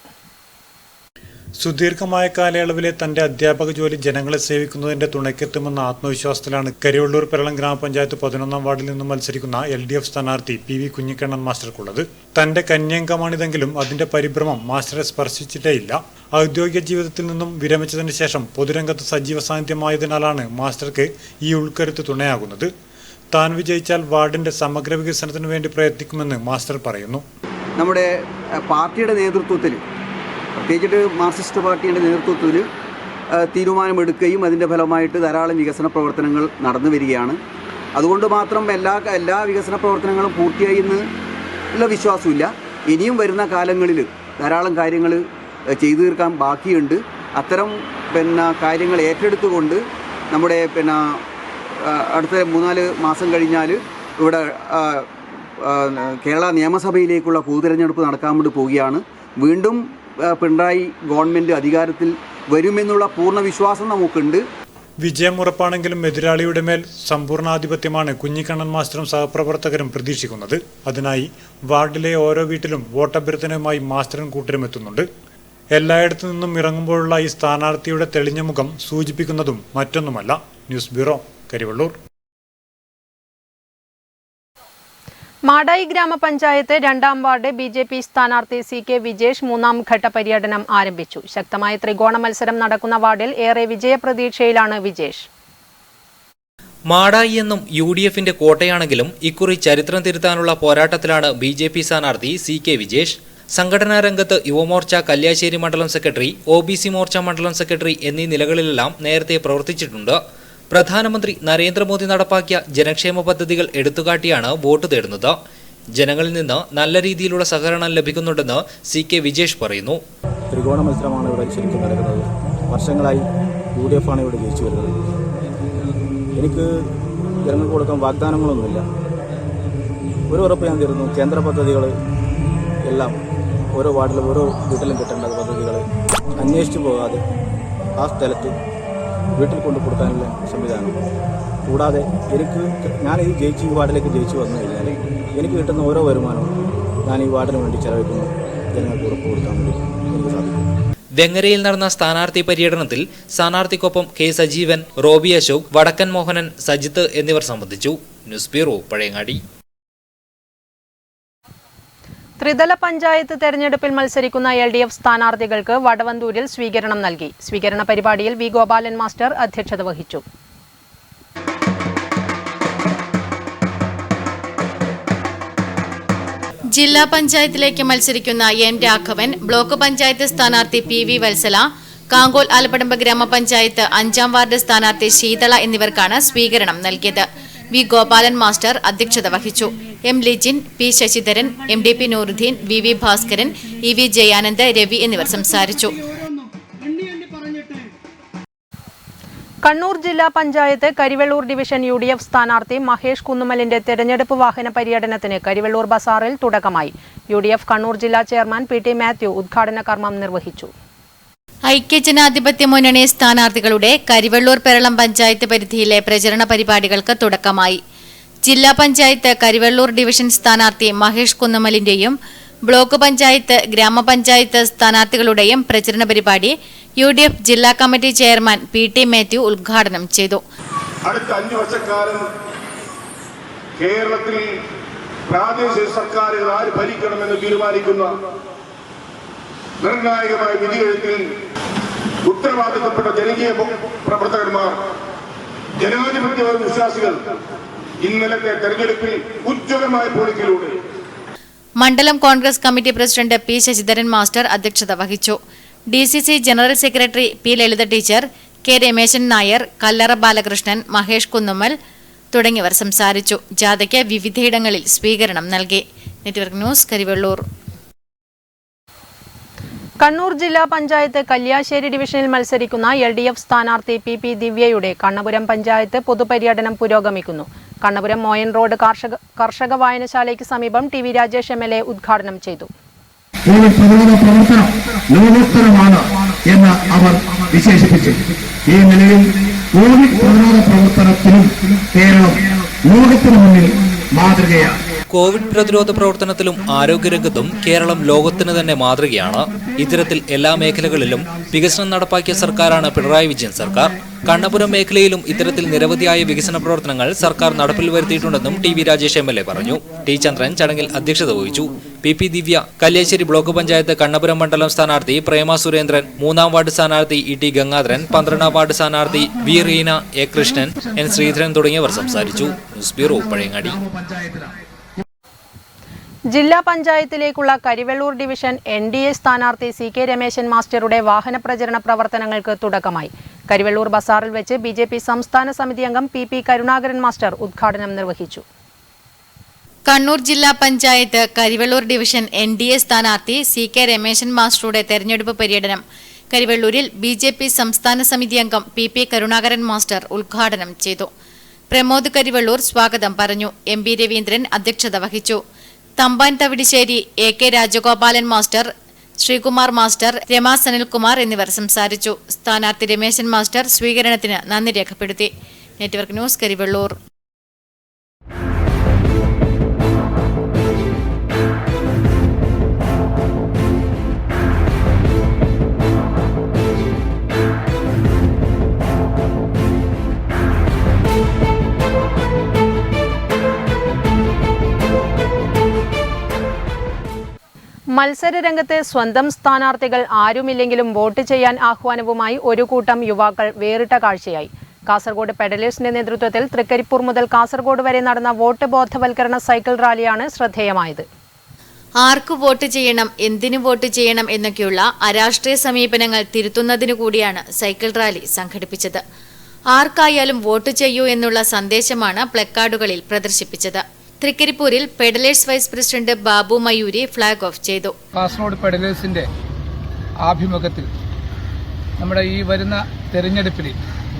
സുദീർഘമായ കാലയളവിലെ തന്റെ അധ്യാപക ജോലി ജനങ്ങളെ സേവിക്കുന്നതിന്റെ തുണയ്ക്കെത്തുമെന്ന ആത്മവിശ്വാസത്തിലാണ് കരിവെള്ളൂർ പേരളം ഗ്രാമപഞ്ചായത്ത് 11ാം വാർഡിൽ നിന്നും മത്സരിക്കുന്ന LDF സ്ഥാനാർത്ഥി PV കുഞ്ഞിക്കണ്ണൻ മാസ്റ്റർക്കുള്ളത്. തന്റെ കന്യങ്കമാണിതെങ്കിലും അതിന്റെ പരിഭ്രമം മാസ്റ്ററെ സ്പർശിച്ചിട്ടേയില്ല. ഔദ്യോഗിക ജീവിതത്തിൽ നിന്നും വിരമിച്ചതിന് ശേഷം പൊതുരംഗത്ത് സജീവ സാന്നിധ്യമായതിനാലാണ് മാസ്റ്റർക്ക് ഈ ഉൾക്കരുത്ത് തുണയാകുന്നത്. താൻ വിജയിച്ചാൽ വാർഡിന്റെ സമഗ്ര വികസനത്തിനു വേണ്ടി പ്രയത്നിക്കുമെന്ന് മാസ്റ്റർ പറയുന്നു. നമ്മുടെ പാർട്ടിയുടെ നേതൃത്വത്തിൽ, പ്രത്യേകിച്ചിട്ട് മാർക്സിസ്റ്റ് പാർട്ടിയുടെ നേതൃത്വത്തിൽ തീരുമാനമെടുക്കുകയും അതിൻ്റെ ഫലമായിട്ട് ധാരാളം വികസന പ്രവർത്തനങ്ങൾ നടന്നു വരികയാണ്. അതുകൊണ്ട് മാത്രം എല്ലാ വികസന പ്രവർത്തനങ്ങളും പൂർത്തിയായി എന്നുള്ള വിശ്വാസമില്ല. ഇനിയും വരുന്ന കാലങ്ങളിൽ ധാരാളം കാര്യങ്ങൾ ചെയ്തു തീർക്കാൻ ബാക്കിയുണ്ട്. അത്തരം കാര്യങ്ങൾ ഏറ്റെടുത്തുകൊണ്ട് നമ്മുടെ അടുത്ത 3-4 മാസം കഴിഞ്ഞാൽ ഇവിടെ കേരള നിയമസഭയിലേക്കുള്ള പൊതുതെരഞ്ഞെടുപ്പ് നടക്കാൻ വേണ്ടി പോവുകയാണ്. വീണ്ടും പിണറായി ഗവൺമെൻറ് അധികാരത്തിൽ വരുമെന്നുള്ള പൂർണ്ണ വിശ്വാസം നമുക്കുണ്ട്. വിജയം ഉറപ്പാണെങ്കിലും എതിരാളിയുടെ മേൽ സമ്പൂർണ്ണാധിപത്യമാണ് കുഞ്ഞിക്കണ്ണൻ മാസ്റ്ററും സഹപ്രവർത്തകരും പ്രതീക്ഷിക്കുന്നത്. അതിനായി വാർഡിലെ ഓരോ വീട്ടിലും വോട്ടഭ്യർത്ഥനയുമായി മാസ്റ്ററും കൂട്ടരും എത്തുന്നുണ്ട്. എല്ലായിടത്തു നിന്നും ഇറങ്ങുമ്പോഴുള്ള ഈ സ്ഥാനാർത്ഥിയുടെ തെളിഞ്ഞ മുഖം സൂചിപ്പിക്കുന്നതും മറ്റൊന്നുമല്ല. News bureau, Karivellur. മാടായി ഗ്രാമപഞ്ചായത്ത് 2ാം വാർഡ് BJP സ്ഥാനാർത്ഥി CK വിജേഷ് 3ാം ഘട്ട പര്യടനം ആരംഭിച്ചു. ശക്തമായ ത്രികോണ മത്സരം നടക്കുന്ന വാർഡിൽ ഏറെ വിജയപ്രതീക്ഷയിലാണ് വിജേഷ്. മാടായി എന്നും UDFന്റെ കോട്ടയാണെങ്കിലും ഇക്കുറി ചരിത്രം തിരുത്താനുള്ള പോരാട്ടത്തിലാണ് BJP സ്ഥാനാർത്ഥി CK വിജേഷ്. സംഘടനാ രംഗത്ത് യുവമോർച്ച കല്യാശ്ശേരി മണ്ഡലം സെക്രട്ടറി, OBC മോർച്ച മണ്ഡലം സെക്രട്ടറി എന്നീ നിലകളിലെല്ലാം നേരത്തെ പ്രവർത്തിച്ചിട്ടുണ്ട്. പ്രധാനമന്ത്രി നരേന്ദ്രമോദി നടപ്പാക്കിയ ജനക്ഷേമ പദ്ധതികൾ എടുത്തുകാട്ടിയാണ് വോട്ട് തേടുന്നത്. ജനങ്ങളിൽ നിന്ന് നല്ല രീതിയിലുള്ള സഹകരണം ലഭിക്കുന്നുണ്ടെന്ന് CK വിജേഷ് പറയുന്നു. ത്രികോണ മത്സരമാണ് ഇവിടെ ശരിക്കും നടക്കുന്നത്. വർഷങ്ങളായി UDF ആണ് ഇവിടെ ജയിച്ചു വരുന്നത്. എനിക്ക് ജനങ്ങൾക്ക് കൊടുക്കാൻ വാഗ്ദാനങ്ങളൊന്നുമില്ല. ഒരു ഉറപ്പ് ഞാൻ തരുന്നു, കേന്ദ്ര പദ്ധതികൾ എല്ലാം ഓരോ വാർഡിലും ഓരോ വീട്ടിലും കിട്ടേണ്ട പദ്ധതികൾ അന്വേഷിച്ചു പോകാതെ ആ സ്ഥലത്ത് വീട്ടിൽ കൊണ്ടു കൊടുക്കാനുള്ള സംവിധാനം. കൂടാതെ ഞാൻ ഈ വാർഡിലേക്ക് ജയിച്ചു വന്നു കഴിഞ്ഞാൽ എനിക്ക് കിട്ടുന്ന ഓരോ വരുമാനവും ഞാൻ ഈ വാർഡിന് വേണ്ടി ചെലവഴിക്കുന്നു. ജനങ്ങൾക്ക് ഉറപ്പ് കൊടുക്കാൻ വേണ്ടി എനിക്ക് സാധിക്കും. വെങ്ങരയിൽ നടന്ന സ്ഥാനാർത്ഥി പര്യടനത്തിൽ സ്ഥാനാർത്ഥിക്കൊപ്പം K സജീവൻ, റോബി അശോക്, വടക്കൻ മോഹനൻ, സജിത്ത് എന്നിവർ സംബന്ധിച്ചു. News bureau, Pazhayangadi. ത്രിതല പഞ്ചായത്ത് തെരഞ്ഞെടുപ്പിൽ മത്സരിക്കുന്ന LDF സ്ഥാനാർത്ഥികൾക്ക് വടവന്തൂരിൽ സ്വീകരണം നൽകി. സ്വീകരണ പരിപാടിയിൽ V ഗോപാലൻ മാസ്റ്റർ അധ്യക്ഷത വഹിച്ചു. ജില്ലാ പഞ്ചായത്തിലേക്ക് മത്സരിക്കുന്ന എം രാഘവൻ, ബ്ലോക്ക് പഞ്ചായത്ത് സ്ഥാനാർത്ഥി PV വത്സല, കാങ്കോൽ ആലപ്പടമ്പ് ഗ്രാമപഞ്ചായത്ത് 5-ാം വാർഡ് സ്ഥാനാർത്ഥി ശീതള എന്നിവർക്കാണ് സ്വീകരണം നൽകിയത്. വി ഗോപാലൻ മാസ്റ്റർ അധ്യക്ഷത വഹിച്ചു. M Lijin, P Sasidharan, MDP Nooruddeen, VV Bhaskaran, EV Jayanand, Ravi എന്നിവർ സംസാരിച്ചു. കണ്ണൂർ ജില്ലാ പഞ്ചായത്ത് കരിവെള്ളൂർ ഡിവിഷൻ UDF സ്ഥാനാർത്ഥി മഹേഷ് കുന്നുമലിന്റെ തെരഞ്ഞെടുപ്പ് വാഹന പര്യടനത്തിന് കരിവെള്ളൂർ ബസാറിൽ തുടക്കമായി. UDF കണ്ണൂർ ജില്ലാ ചെയർമാൻ PT മാത്യു ഉദ്ഘാടന കർമ്മം നിർവഹിച്ചു. ഐക്യജനാധിപത്യ മുന്നണി സ്ഥാനാർത്ഥികളുടെ കരിവെള്ളൂർ പെരളം പഞ്ചായത്ത് പരിധിയിലെ പ്രചരണ പരിപാടികൾക്ക് തുടക്കമായി. ജില്ലാ പഞ്ചായത്ത് കരിവെള്ളൂർ ഡിവിഷൻ സ്ഥാനാർത്ഥി മഹേഷ് കുന്നുമലിന്റെയും ബ്ലോക്ക് പഞ്ചായത്ത് ഗ്രാമപഞ്ചായത്ത് സ്ഥാനാർത്ഥികളുടെയും പ്രചരണ പരിപാടി UDF ജില്ലാ കമ്മിറ്റി ചെയർമാൻ PT മാത്യു ഉദ്ഘാടനം ചെയ്തു. അടുത്ത 5 വർഷക്കാലം കേരളത്തിൽ പ്രാദേശിക സർക്കാരുകൾ ആര് ഭരിക്കണമെന്ന് തീരുമാനിക്കുന്ന നിർണായകമായ വിധിയെഴുത്തിൽ ഉത്തരവാദിത്തപ്പെട്ട ജനകീയ പ്രവർത്തകന്മാർ, ജനാധിപത്യ വിശ്വാസികൾ ഇന്നലത്തെ തെരഞ്ഞെടുപ്പിൽ ഉജ്ജ്വലമായ പോളിംഗിലൂടെ മണ്ഡലം Congress committee president P Sasidharan master അധ്യക്ഷത വഹിച്ചു. DCC ജനറൽ സെക്രട്ടറി P ലളിത ടീച്ചർ, K രമേശൻ നായർ, കല്ലറ ബാലകൃഷ്ണൻ, മഹേഷ് കുന്നുമ്മൽ തുടങ്ങിയവർ സംസാരിച്ചു. ജാഥയ്ക്ക് വിവിധയിടങ്ങളിൽ സ്വീകരണം നൽകി. Network news, Karivellur. കണ്ണൂർ ജില്ലാ പഞ്ചായത്ത് കല്യാശ്ശേരി ഡിവിഷനിൽ മത്സരിക്കുന്ന LDF സ്ഥാനാർത്ഥി PP ദിവ്യയുടെ കണ്ണപുരം പഞ്ചായത്ത് പൊതുപര്യടനം പുരോഗമിക്കുന്നു. കണ്ണപുരം മോയൻ റോഡ് കർഷക വായനശാലയ്ക്ക് സമീപം TV രാജേഷ് MLA ഉദ്ഘാടനം ചെയ്തു. കോവിഡ് പ്രതിരോധ പ്രവർത്തനം ലോകോത്തരമാണ് എന്ന് അവർ വിശേഷിപ്പിച്ചു. ഈ നിലയിൽ കോവിഡ് പ്രതിരോധ പ്രവർത്തനത്തിലും കേരളം ലോകത്തിനു മുന്നിൽ മാതൃകയാണ്. കോവിഡ് പ്രതിരോധ പ്രവർത്തനത്തിലും ആരോഗ്യരംഗത്തും കേരളം ലോകത്തിന് തന്നെ മാതൃകയാണ്. ഇത്തരത്തിൽ എല്ലാ മേഖലകളിലും വികസനം നടപ്പാക്കിയ സർക്കാരാണ് പിണറായി വിജയൻ സർക്കാർ. കണ്ണപുരം മേഖലയിലും ഇത്തരത്തിൽ നിരവധിയായ വികസന പ്രവർത്തനങ്ങൾ സർക്കാർ നടപ്പിൽ വരുത്തിയിട്ടുണ്ടെന്നും TV രാജേഷ് MLA പറഞ്ഞു. T ചന്ദ്രൻ ചടങ്ങിൽ അധ്യക്ഷത വഹിച്ചു. PP ദിവ്യ കല്യാശ്ശേരി ബ്ലോക്ക് പഞ്ചായത്ത് കണ്ണപുരം മണ്ഡലം സ്ഥാനാർത്ഥി പ്രേമ സുരേന്ദ്രൻ, 3-ാം വാർഡ് സ്ഥാനാർത്ഥി ET ഗംഗാധരൻ, 12-ാം വാർഡ് സ്ഥാനാർത്ഥി V Reena, A Krishnan, N Sreedharan തുടങ്ങിയവർ സംസാരിച്ചു. News bureau, Pazhayangadi. ജില്ലാ പഞ്ചായത്തിലേക്കുള്ള കരിവെള്ളൂർ ഡിവിഷൻ NDA സ്ഥാനാർത്ഥി CK രമേശൻ മാസ്റ്ററുടെ വാഹന പ്രചരണ പ്രവർത്തനങ്ങൾക്ക് തുടക്കമായി. കരിവെള്ളൂർ ബസാറിൽ വെച്ച് BJP സംസ്ഥാന സമിതി അംഗം PP കരുണാകരൻ മാസ്റ്റർ ഉദ്ഘാടനം നിർവഹിച്ചു. കണ്ണൂർ ജില്ലാ പഞ്ചായത്ത് കരിവെള്ളൂർ ഡിവിഷൻ NDA സ്ഥാനാർത്ഥി CK രമേശൻ മാസ്റ്ററുടെ തെരഞ്ഞെടുപ്പ് പര്യടനം കരിവെള്ളൂരിൽ BJP സംസ്ഥാന സമിതി അംഗം PP കരുണാകരൻ മാസ്റ്റർ ഉദ്ഘാടനം ചെയ്തു. പ്രമോദ് കരിവെള്ളൂർ സ്വാഗതം പറഞ്ഞു. MB രവീന്ദ്രൻ അധ്യക്ഷത വഹിച്ചു. Thampan Thavidisseri, AK Rajagopalan master, Sreekumar master, Rama Sanilkumar എന്നിവർ സംസാരിച്ചു. സ്ഥാനാർത്ഥി രമേശൻ മാസ്റ്റർ സ്വീകരണത്തിന് നന്ദി രേഖപ്പെടുത്തി. Network news, Karivellur. മത്സരരംഗത്ത് സ്വന്തം സ്ഥാനാർത്ഥികൾ ആരുമില്ലെങ്കിലും വോട്ട് ചെയ്യാൻ ആഹ്വാനവുമായി ഒരു കൂട്ടം യുവാക്കൾ വേറിട്ട കാഴ്ചയായി. കാസർഗോഡ് പെഡലേഴ്സിന്റെ നേതൃത്വത്തിൽ തൃക്കരിപ്പൂർ മുതൽ കാസർഗോഡ് വരെ നടന്ന വോട്ട് ബോധവൽക്കരണ സൈക്കിൾ റാലിയാണ് ശ്രദ്ധേയമായത്. ആർക്ക് വോട്ട് ചെയ്യണം, എന്തിനു വോട്ട് ചെയ്യണം എന്നൊക്കെയുള്ള അരാഷ്ട്രീയ സമീപനങ്ങൾ തിരുത്തുന്നതിനു കൂടിയാണ് സൈക്കിൾ റാലി സംഘടിപ്പിച്ചത്. ആർക്കായാലും വോട്ട് ചെയ്യൂ എന്നുള്ള സന്ദേശമാണ് പ്ലക്കാർഡുകളിൽ പ്രദർശിപ്പിച്ചത്. തൃക്കരിപ്പൂരിൽ pedallers vice president Babu Mayoori flag off ചെയ്തു. കാസർഗോഡ് പെഡലേഴ്സിന്റെ ആഭിമുഖ്യത്തിൽ നമ്മുടെ ഈ വരുന്ന തെരഞ്ഞെടുപ്പിൽ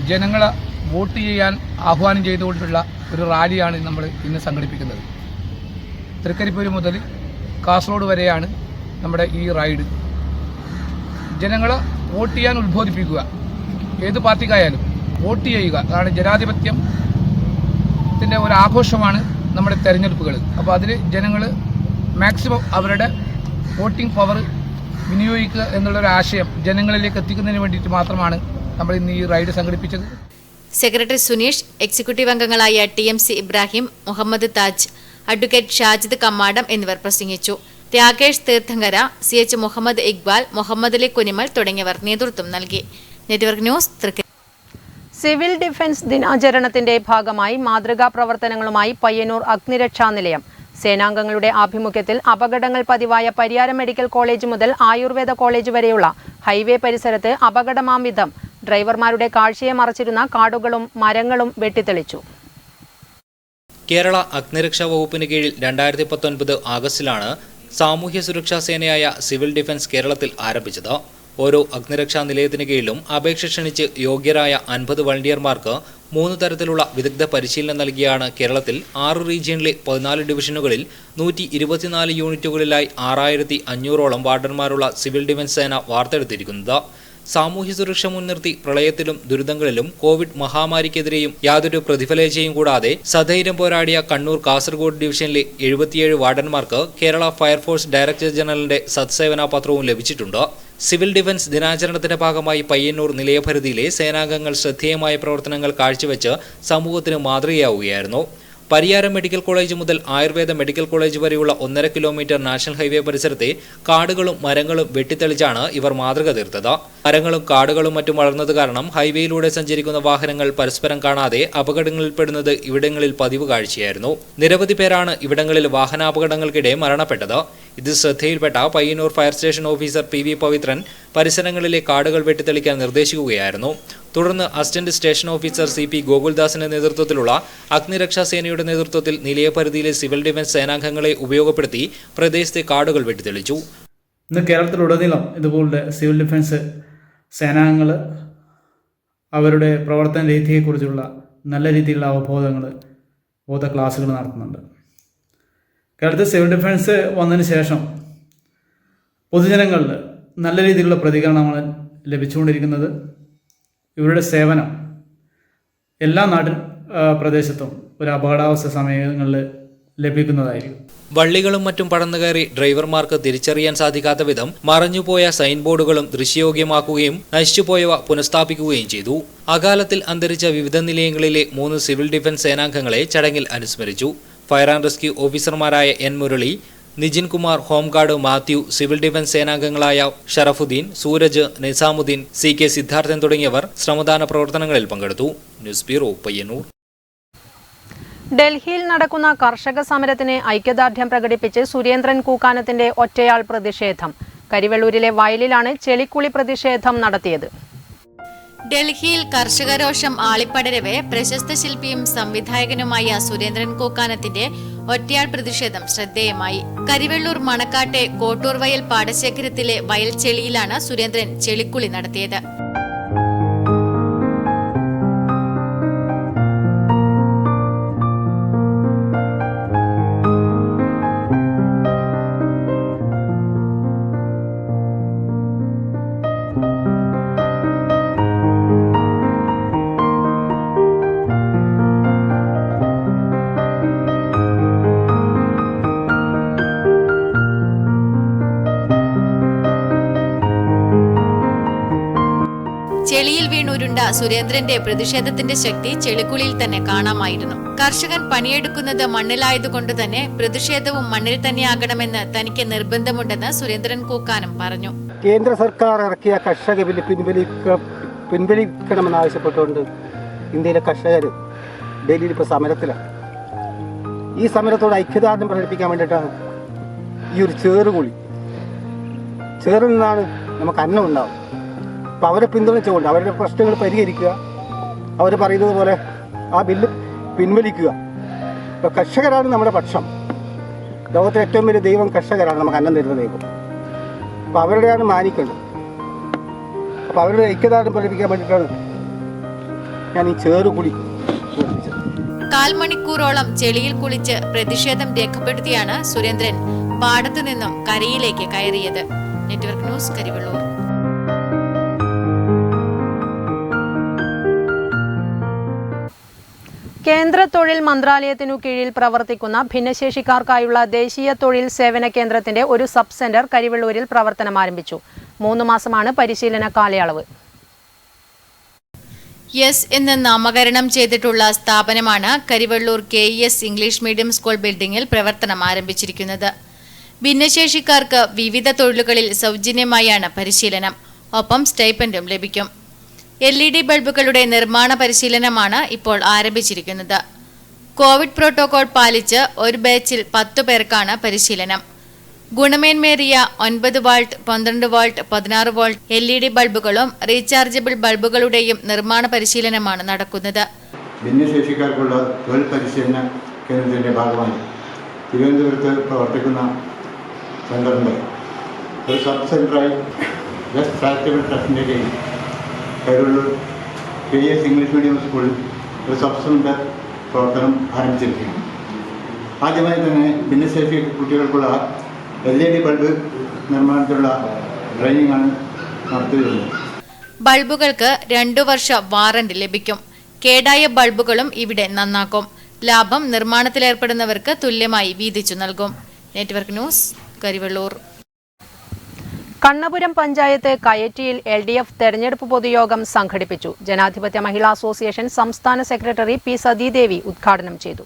ജനങ്ങളെ വോട്ട് ചെയ്യാൻ ആഹ്വാനം ചെയ്തുകൊണ്ടുള്ള ഒരു റാലിയാണ് നമ്മൾ ഇന്ന് സംഘടിപ്പിക്കുന്നത്. തൃക്കരിപ്പൂർ മുതൽ കാസർഗോഡ് വരെയാണ് നമ്മുടെ ഈ റൈഡ്. ജനങ്ങളെ വോട്ട് ചെയ്യാൻ ഉത്ബോധിപ്പിക്കുക. ഏത് പാർട്ടിക്കായാലും വോട്ട് ചെയ്യുക, അതാണ് ജനാധിപത്യത്തിൻ്റെ ഒരു ആഘോഷമാണ് നമ്മുടെ തെരഞ്ഞെടുപ്പുകൾ. അപ്പോൾ അതിൽ ജനങ്ങൾ മാക്സിമം അവരുടെ വോട്ടിംഗ് പവർ വിനിയോഗിക്കുക എന്നുള്ളൊരു ആശയം ജനങ്ങളിലേക്ക് എത്തിക്കുന്നതിന് വേണ്ടിയിട്ട് മാത്രമാണ് നമ്മൾ ഇന്ന് ഈ റൈഡ് സംഘടിപ്പിച്ചത്. സെക്രട്ടറി സുനീഷ്, എക്സിക്യൂട്ടീവ് അംഗങ്ങളായ TMC ഇബ്രാഹിം, മുഹമ്മദ് താജ്, അഡ്വക്കേറ്റ് ഷാജിദ് കമ്മാടം എന്നിവർ പ്രസംഗിച്ചു. രാകേഷ് തീർത്ഥങ്കര, CH മുഹമ്മദ് ഇക്ബാൽ, മുഹമ്മദ് അലി കുനിമൽ തുടങ്ങിയവർ നേതൃത്വം നൽകി. Network news, Trikaripur. Civil defence ദിനാചരണത്തിന്റെ ഭാഗമായി മാതൃകാ പ്രവർത്തനങ്ങളുമായി പയ്യന്നൂർ അഗ്നിരക്ഷാ നിലയം. സേനാംഗങ്ങളുടെ ആഭിമുഖ്യത്തിൽ അപകടങ്ങൾ പതിവായ പരിയാരം മെഡിക്കൽ കോളേജ് മുതൽ ആയുർവേദ കോളേജ് വരെയുള്ള ഹൈവേ പരിസരത്ത് അപകടമാം വിധം ഡ്രൈവർമാരുടെ കാഴ്ചയെ മറച്ചിരുന്ന കാടുകളും മരങ്ങളും വെട്ടിത്തെളിച്ചു. കേരള അഗ്നിരക്ഷാ വകുപ്പിന് കീഴിൽ 2019 ആഗസ്റ്റിലാണ് സാമൂഹ്യ സുരക്ഷാ സേനയായ സിവിൽ ഡിഫൻസ് കേരളത്തിൽ ആരംഭിച്ചത്. ഓരോ അഗ്നിരക്ഷാ നിലയത്തിന് കീഴിലും അപേക്ഷ ക്ഷണിച്ച് യോഗ്യരായ 50 വളണ്ടിയർമാർക്ക് 3 തരത്തിലുള്ള വിദഗ്ധ പരിശീലനം നൽകിയാണ് കേരളത്തിൽ 6 റീജിയനിലെ 14 ഡിവിഷനുകളിൽ 124 യൂണിറ്റുകളിലായി 6500ഓളം വാർഡന്മാരുള്ള സിവിൽ ഡിഫൻസ് സേന വാർത്തെടുത്തിരിക്കുന്നത്. സാമൂഹ്യ സുരക്ഷ മുൻനിർത്തി പ്രളയത്തിലും ദുരിതങ്ങളിലും കോവിഡ് മഹാമാരിക്കെതിരെയും യാതൊരു പ്രതിഫലേച്ഛയും കൂടാതെ സധൈര്യം പോരാടിയ കണ്ണൂർ കാസർഗോഡ് ഡിവിഷനിലെ 77 വാർഡന്മാർക്ക് കേരള ഫയർഫോഴ്സ് ഡയറക്ടർ ജനറലിന്റെ സത്സേവന പത്രവും ലഭിച്ചിട്ടുണ്ട്. സിവിൽ ഡിഫൻസ് ദിനാചരണത്തിന്റെ ഭാഗമായി പയ്യന്നൂർ നിലയപരിധിയിലെ സേനാംഗങ്ങൾ ശ്രദ്ധേയമായ പ്രവർത്തനങ്ങൾ കാഴ്ചവെച്ച് സമൂഹത്തിന് മാതൃകയാവുകയായിരുന്നു. പരിയാരം മെഡിക്കൽ കോളേജ് മുതൽ ആയുർവേദ മെഡിക്കൽ കോളേജ് വരെയുള്ള 1.5 കിലോമീറ്റർ നാഷണൽ ഹൈവേ പരിസരത്തെ കാടുകളും മരങ്ങളും വെട്ടിത്തെളിച്ചാണ് ഇവർ മാതൃക തീർത്തത്. മരങ്ങളും കാടുകളും മറ്റും വളർന്നത് കാരണം ഹൈവേയിലൂടെ സഞ്ചരിക്കുന്ന വാഹനങ്ങൾ പരസ്പരം കാണാതെ അപകടങ്ങളിൽപ്പെടുന്നത് ഇവിടങ്ങളിൽ പതിവ് കാഴ്ചയായിരുന്നു. നിരവധി പേരാണ് ഇവിടങ്ങളിൽ വാഹനാപകടങ്ങൾക്കിടെ മരണപ്പെട്ടത്. ഇത് ശ്രദ്ധയിൽപ്പെട്ട Payyannur fire station officer PV Pavithran പരിസരങ്ങളിലെ കാടുകൾ വെട്ടിത്തെളിക്കാൻ നിർദ്ദേശിക്കുകയായിരുന്നു. തുടർന്ന് അസിസ്റ്റന്റ് സ്റ്റേഷൻ ഓഫീസർ CP ഗോകുൽദാസിന്റെ നേതൃത്വത്തിലുള്ള അഗ്നിരക്ഷാ സേനയുടെ നേതൃത്വത്തിൽ നിലയപരിധിയിലെ സിവിൽ ഡിഫൻസ് സേനാംഗങ്ങളെ ഉപയോഗപ്പെടുത്തി പ്രദേശത്തെ കാടുകൾ വെട്ടിത്തെളിച്ചു. ഇന്ന് കേരളത്തിലുടനീളം ഇതുപോലെ സിവിൽ ഡിഫൻസ് സേനാംഗങ്ങൾ അവരുടെ പ്രവർത്തന രീതിയെക്കുറിച്ചുള്ള നല്ല രീതിയിലുള്ള ബോധ ക്ലാസ്സുകൾ നടത്തുന്നുണ്ട്. കേരളത്തിൽ സിവിൽ ഡിഫൻസ് വന്നതിന് ശേഷം പൊതുജനങ്ങളിൽ നല്ല രീതിയിലുള്ള പ്രതികരണമാണ് ലഭിച്ചുകൊണ്ടിരിക്കുന്നത്. ഇവരുടെ സേവനം എല്ലാ പ്രദേശത്തും ഒരു അപകടാവസ്ഥ സമയങ്ങളിൽ ലഭിക്കുന്നതായിരിക്കും. വള്ളികളും മറ്റും പടന്നുകയറി ഡ്രൈവർമാർക്ക് തിരിച്ചറിയാൻ സാധിക്കാത്ത വിധം മറഞ്ഞുപോയ സൈൻ ബോർഡുകളും ദൃശ്യയോഗ്യമാക്കുകയും നശിച്ചുപോയവ പുനഃസ്ഥാപിക്കുകയും ചെയ്തു. അകാലത്തിൽ അന്തരിച്ച വിവിധ നിലയങ്ങളിലെ 3 സിവിൽ ഡിഫൻസ് സേനാംഗങ്ങളെ ചടങ്ങിൽ അനുസ്മരിച്ചു. ഫയർ ആൻഡ് റെസ്ക്യൂ ഓഫീസർമാരായ N Murali, Nijin Kumar, home guard Mathew, civil defence സേനാംഗങ്ങളായ ഷറഫുദ്ദീൻ, സൂരജ്, നിസാമുദ്ദീൻ, CK സിദ്ധാർത്ഥൻ തുടങ്ങിയവർ ശ്രമദാന പ്രവർത്തനങ്ങളിൽ പങ്കെടുത്തു. News bureau, Payyannur. ഡൽഹിയിൽ നടക്കുന്ന കർഷക സമരത്തിന് ഐക്യദാർഢ്യം പ്രകടിപ്പിച്ച് സുരേന്ദ്രൻ കൂക്കാനത്തിന്റെ ഒറ്റയാൾ പ്രതിഷേധം. കരിവെള്ളൂരിലെ വയലിലാണ് ചെളിക്കുളി പ്രതിഷേധം നടത്തിയത്. ഡൽഹിയിൽ കർഷകരോഷം ആളിപ്പടരവെ പ്രശസ്ത ശില്പിയും സംവിധായകനുമായ സുരേന്ദ്രൻ കൂക്കാനത്തിന്റെ ഒറ്റയാൾ പ്രതിഷേധം ശ്രദ്ധേയമായി. കരിവെള്ളൂർ മണക്കാട്ടെ കോട്ടൂർ വയൽ പാടശേഖരത്തിലെ വയൽ ചെളിയിലാണ് സുരേന്ദ്രൻ ചെളിക്കുളി നടത്തിയത്. ചെളിയിൽ വീണുരുണ്ട സുരേന്ദ്രന്റെ പ്രതിഷേധത്തിന്റെ ശക്തി ചെളിക്കുളിയിൽ തന്നെ കാണാമായിരുന്നു. കർഷകൻ പണിയെടുക്കുന്നത് മണ്ണിലായതുകൊണ്ട് തന്നെ പ്രതിഷേധവും മണ്ണിൽ തന്നെയാകണമെന്ന് തനിക്ക് നിർബന്ധമുണ്ടെന്ന് സുരേന്ദ്രൻ കൂക്കാനം പറഞ്ഞു. കേന്ദ്ര സർക്കാർ ഇറക്കിയ കർഷക ബില്ല് പിൻവലിക്കണമെന്നാവശ്യപ്പെട്ടുകൊണ്ട് ഇന്ത്യയിലെ കർഷകർ ഡൽഹിയിൽ ഇപ്പോൾ സമരത്തിലാണ്. ഈ സമരത്തോട് ഐക്യദാർഢ്യം പ്രകടിപ്പിക്കാൻ വേണ്ടിയിട്ടാണ് ഈ ഒരു ചേറിൽ നിന്നാണ് നമുക്ക് അന്നം ഉണ്ടാവും. അപ്പോൾ അവരെ പിന്തുണച്ചുകൊണ്ട് അവരുടെ പ്രശ്നങ്ങൾ പരിഹരിക്കുക, അവർ പറയുന്നത് പോലെ ആ ബില്ല് പിൻവലിക്കുക. ഇപ്പോൾ കർഷകരാണ് നമ്മുടെ പക്ഷം. ലോകത്തിലെ ഏറ്റവും വലിയ ദൈവം കർഷകരാണ്, നമുക്ക് അന്നം തരുന്ന ദൈവം. അപ്പോൾ അവരുടെയാണ് മാനിക്കേണ്ടത്. അപ്പോൾ അവരുടെ ഐക്യദാർഢ്യം പ്രകടിപ്പിക്കാൻ വേണ്ടിയിട്ടാണ് ഞാൻ ഈ ചേറുകുളി പ്രകടിപ്പിച്ചത്. 1/4 മണിക്കൂറോളം ചെളിയിൽ കുളിച്ച് പ്രതിഷേധം രേഖപ്പെടുത്തിയാണ് സുരേന്ദ്രൻ പാടത്തു നിന്നും കരയിലേക്ക് കയറിയത്. Network news, Karivellur. കേന്ദ്ര തൊഴിൽ മന്ത്രാലയത്തിനു കീഴിൽ പ്രവർത്തിക്കുന്ന ഭിന്നശേഷിക്കാർക്കായുള്ള ദേശീയ തൊഴിൽ സേവന കേന്ദ്രത്തിന്റെ ഒരു സബ് സെന്റർ കരിവെള്ളൂരിൽ പ്രവർത്തനം ആരംഭിച്ചു. 3 മാസമാണ് പരിശീലന കാലയളവ്. യെസ് എന്ന് നാമകരണം ചെയ്തിട്ടുള്ള സ്ഥാപനമാണ് Karivellur KES English medium school ബിൽഡിംഗിൽ പ്രവർത്തനം ആരംഭിച്ചിരിക്കുന്നത്. ഭിന്നശേഷിക്കാർക്ക് വിവിധ തൊഴിലുകളിൽ സൗജന്യമായാണ് പരിശീലനം. ഒപ്പം സ്റ്റൈപ്പൻഡും ലഭിക്കും. LED ബൾബുകളുടെ നിർമ്മാണ പരിശീലനമാണ് ഇപ്പോൾ ആരംഭിച്ചിരിക്കുന്നത്. കോവിഡ് പ്രോട്ടോകോൾ പാലിച്ച് ഒരു ബാച്ചിൽ 10 പേർക്കാണ് പരിശീലനം. ഗുണമേന്മേറിയ 9 വാൾട്ട്, 12 വാൾട്ട്, 16 വാൾട്ട് LED ബൾബുകളും റീചാർജബിൾ ബൾബുകളുടെയും നിർമ്മാണ പരിശീലനമാണ് നടക്കുന്നത്. ഭിന്നശേഷിക്കാർക്കുള്ള തൊഴിൽ പരിശീലന കേന്ദ്രത്തിന്റെ ഭാഗമായി തിരുവനന്തപുരത്ത് പ്രവർത്തിക്കുന്ന സെന്ററിന്റെ ഒരു സബ് സെന്ററായി വെസ്റ്റ് ചാരിറ്റബിൾ ട്രസ്റ്റിന്റെ കീഴിൽ കൈരൂർ KS ഇംഗ്ലീഷ് മീഡിയം സ്കൂളിൽ ഒരു സബ് സെന്റർ പ്രവർത്തനം ആരംഭിച്ചിരിക്കുകയാണ്. ആദ്യമായി തന്നെ ഭിന്നശേഷി കുട്ടികൾക്കുള്ള LED ബൾബ് നിർമ്മാണത്തിലുള്ള ട്രെയിനിങ്ങാണ് നടത്തിയിരുന്നത്. ബൾബുകൾക്ക് 2 വർഷ വാറന്റി ലഭിക്കും. കേടായ ബൾബുകളും ഇവിടെ നന്നാക്കും. ലാഭം നിർമ്മാണത്തിലേർപ്പെടുന്നവർക്ക് തുല്യമായി വീതിച്ചു നൽകും. Network news, Karivellur. കണ്ണപുരം പഞ്ചായത്ത് കയറ്റിയിൽ LDF തെരഞ്ഞെടുപ്പ് പൊതുയോഗം സംഘടിപ്പിച്ചു. ജനാധിപത്യ മഹിളാ അസോസിയേഷൻ സംസ്ഥാന സെക്രട്ടറി P. സതീദേവി ഉദ്ഘാടനം ചെയ്തു.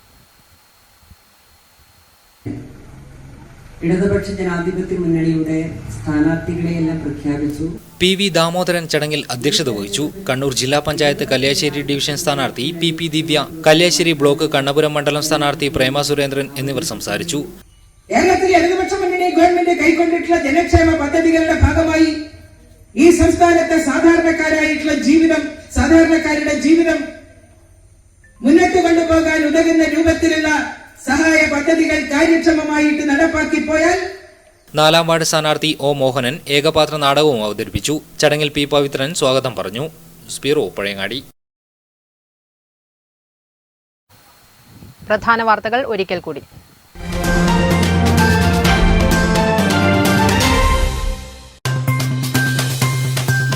ഇടതുപക്ഷ ജനാധിപത്യ മുന്നണിയുടെ സ്ഥാനാർത്ഥികളെയെല്ലാം പ്രഖ്യാപിച്ചു. PV ദാമോദരൻ ചടങ്ങിൽ അധ്യക്ഷത വഹിച്ചു. കണ്ണൂർ ജില്ലാ പഞ്ചായത്ത് കല്യാശ്ശേരി ഡിവിഷൻ സ്ഥാനാർത്ഥി PP ദിവ്യ, കല്യാശ്ശേരി ബ്ലോക്ക് കണ്ണപുരം മണ്ഡലം സ്ഥാനാർത്ഥി പ്രേമ സുരേന്ദ്രൻ എന്നിവർ സംസാരിച്ചു. കേരളത്തിലെ ഇടതുപക്ഷ മുന്നണി ഗവൺമെന്റ് കൈക്കൊണ്ടിട്ടുള്ള ജനക്ഷേമ പദ്ധതികളുടെ ഭാഗമായി ഈ സംസ്ഥാനത്തെ സാധാരണക്കാരുടെ ജീവിതം മുന്നോട്ട് കൊണ്ടുപോകാൻ ഉതകുന്ന രൂപത്തിലുള്ള സഹായ പദ്ധതികൾ കാര്യക്ഷമമായിട്ട് നടപ്പാക്കി പോയാൽ 4ാം വാർഡ് സ്ഥാനാർത്ഥി O. മോഹനൻ ഏകപാത്ര നാടകവും അവതരിപ്പിച്ചു. ചടങ്ങിൽ P. പവിത്രൻ സ്വാഗതം പറഞ്ഞു. സ്പീറോ പഴയങ്ങാടി. പ്രധാന വാർത്തകൾ ഒരിക്കൽ കൂടി.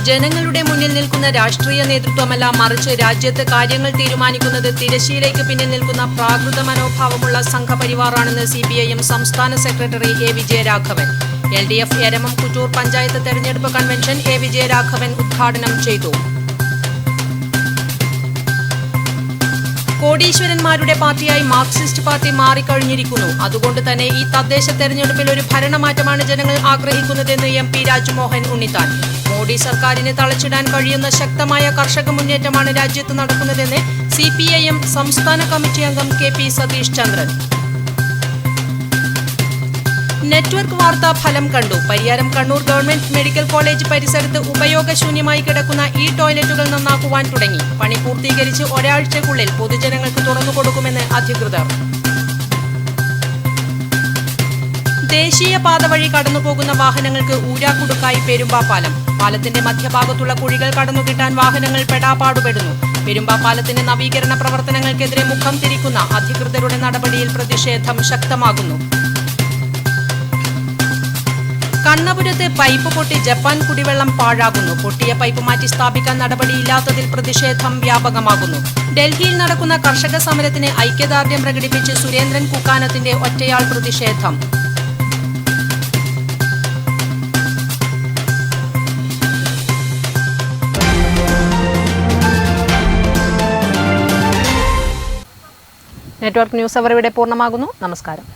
ജനങ്ങളുടെ മുന്നിൽ നിൽക്കുന്ന രാഷ്ട്രീയ നേതൃത്വമല്ല, മറിച്ച് രാജ്യത്ത് കാര്യങ്ങൾ തീരുമാനിക്കുന്നത് തിരശ്ശീലയ്ക്ക് പിന്നിൽ നിൽക്കുന്ന പ്രാകൃത മനോഭാവമുള്ള സംഘപരിവാറാണെന്ന് CPIM സംസ്ഥാന secretary A. Vijayaraghavan. LDF Eramam Kuttur panchayat തെരഞ്ഞെടുപ്പ് കൺവെൻഷൻ A. വിജയരാഘവൻ ഉദ്ഘാടനം ചെയ്തു. കോടീശ്വരന്മാരുടെ പാർട്ടിയായി മാർക്സിസ്റ്റ് പാർട്ടി മാറിക്കഴിഞ്ഞിരിക്കുന്നു. അതുകൊണ്ട് തന്നെ ഈ തദ്ദേശ തെരഞ്ഞെടുപ്പിൽ ഒരു ഭരണമാറ്റമാണ് ജനങ്ങൾ ആഗ്രഹിക്കുന്നതെന്ന് MP രാജ്മോഹൻ ഉണ്ണിത്താൻ. മോഡി സർക്കാരിനെ തളച്ചിടാൻ കഴിയുന്ന ശക്തമായ കർഷക മുന്നേറ്റമാണ് രാജ്യത്ത് നടക്കുന്നതെന്ന് CPIM സംസ്ഥാന കമ്മിറ്റി അംഗം KP സതീഷ് ചന്ദ്രൻ. നെറ്റ്വർക്ക് വാർത്താ ഫലം കണ്ടു. Pariyaram Kannur government medical college പരിസരത്ത് ഉപയോഗശൂന്യമായി കിടക്കുന്ന ഈ ടോയ്ലറ്റുകൾ നന്നാക്കുവാൻ തുടങ്ങി. പണി പൂർത്തീകരിച്ച് ഒരാഴ്ചക്കുള്ളിൽ പൊതുജനങ്ങൾക്ക് തുറന്നുകൊടുക്കുമെന്ന് അധികൃതർ. ദേശീയപാത വഴി കടന്നുപോകുന്ന വാഹനങ്ങൾക്ക് ഊരാക്കുടുക്കായി പെരുമ്പാ പാലം. പാലത്തിന്റെ മധ്യഭാഗത്തുള്ള കുഴികൾ കടന്നുകിട്ടാൻ വാഹനങ്ങൾ പെടാപ്പാടുപെടുന്നു. പെരുമ്പാ പാലത്തിന്റെ നവീകരണ പ്രവർത്തനങ്ങൾക്കെതിരെ മുഖം തിരിക്കുന്ന അധികൃതരുടെ നടപടിയിൽ പ്രതിഷേധം ശക്തമാകുന്നു. കണ്ണപുരത്ത് പൈപ്പ് പൊട്ടി ജപ്പാൻ കുടിവെള്ളം പാഴാകുന്നു. പൊട്ടിയ പൈപ്പ് മാറ്റി സ്ഥാപിക്കാൻ നടപടിയില്ലാത്തതിൽ പ്രതിഷേധം വ്യാപകമാകുന്നു. ഡൽഹിയിൽ നടക്കുന്ന കർഷക സമരത്തിന് ഐക്യദാർഢ്യം പ്രകടിപ്പിച്ച് സുരേന്ദ്രൻ കുക്കാനത്തിന്റെ ഒറ്റയാൾ പ്രതിഷേധം. നെറ്റ്വർക്ക് ന്യൂസ് അവർ ഇവിടെ പൂർണ്ണമാകുന്നു. നമസ്കാരം.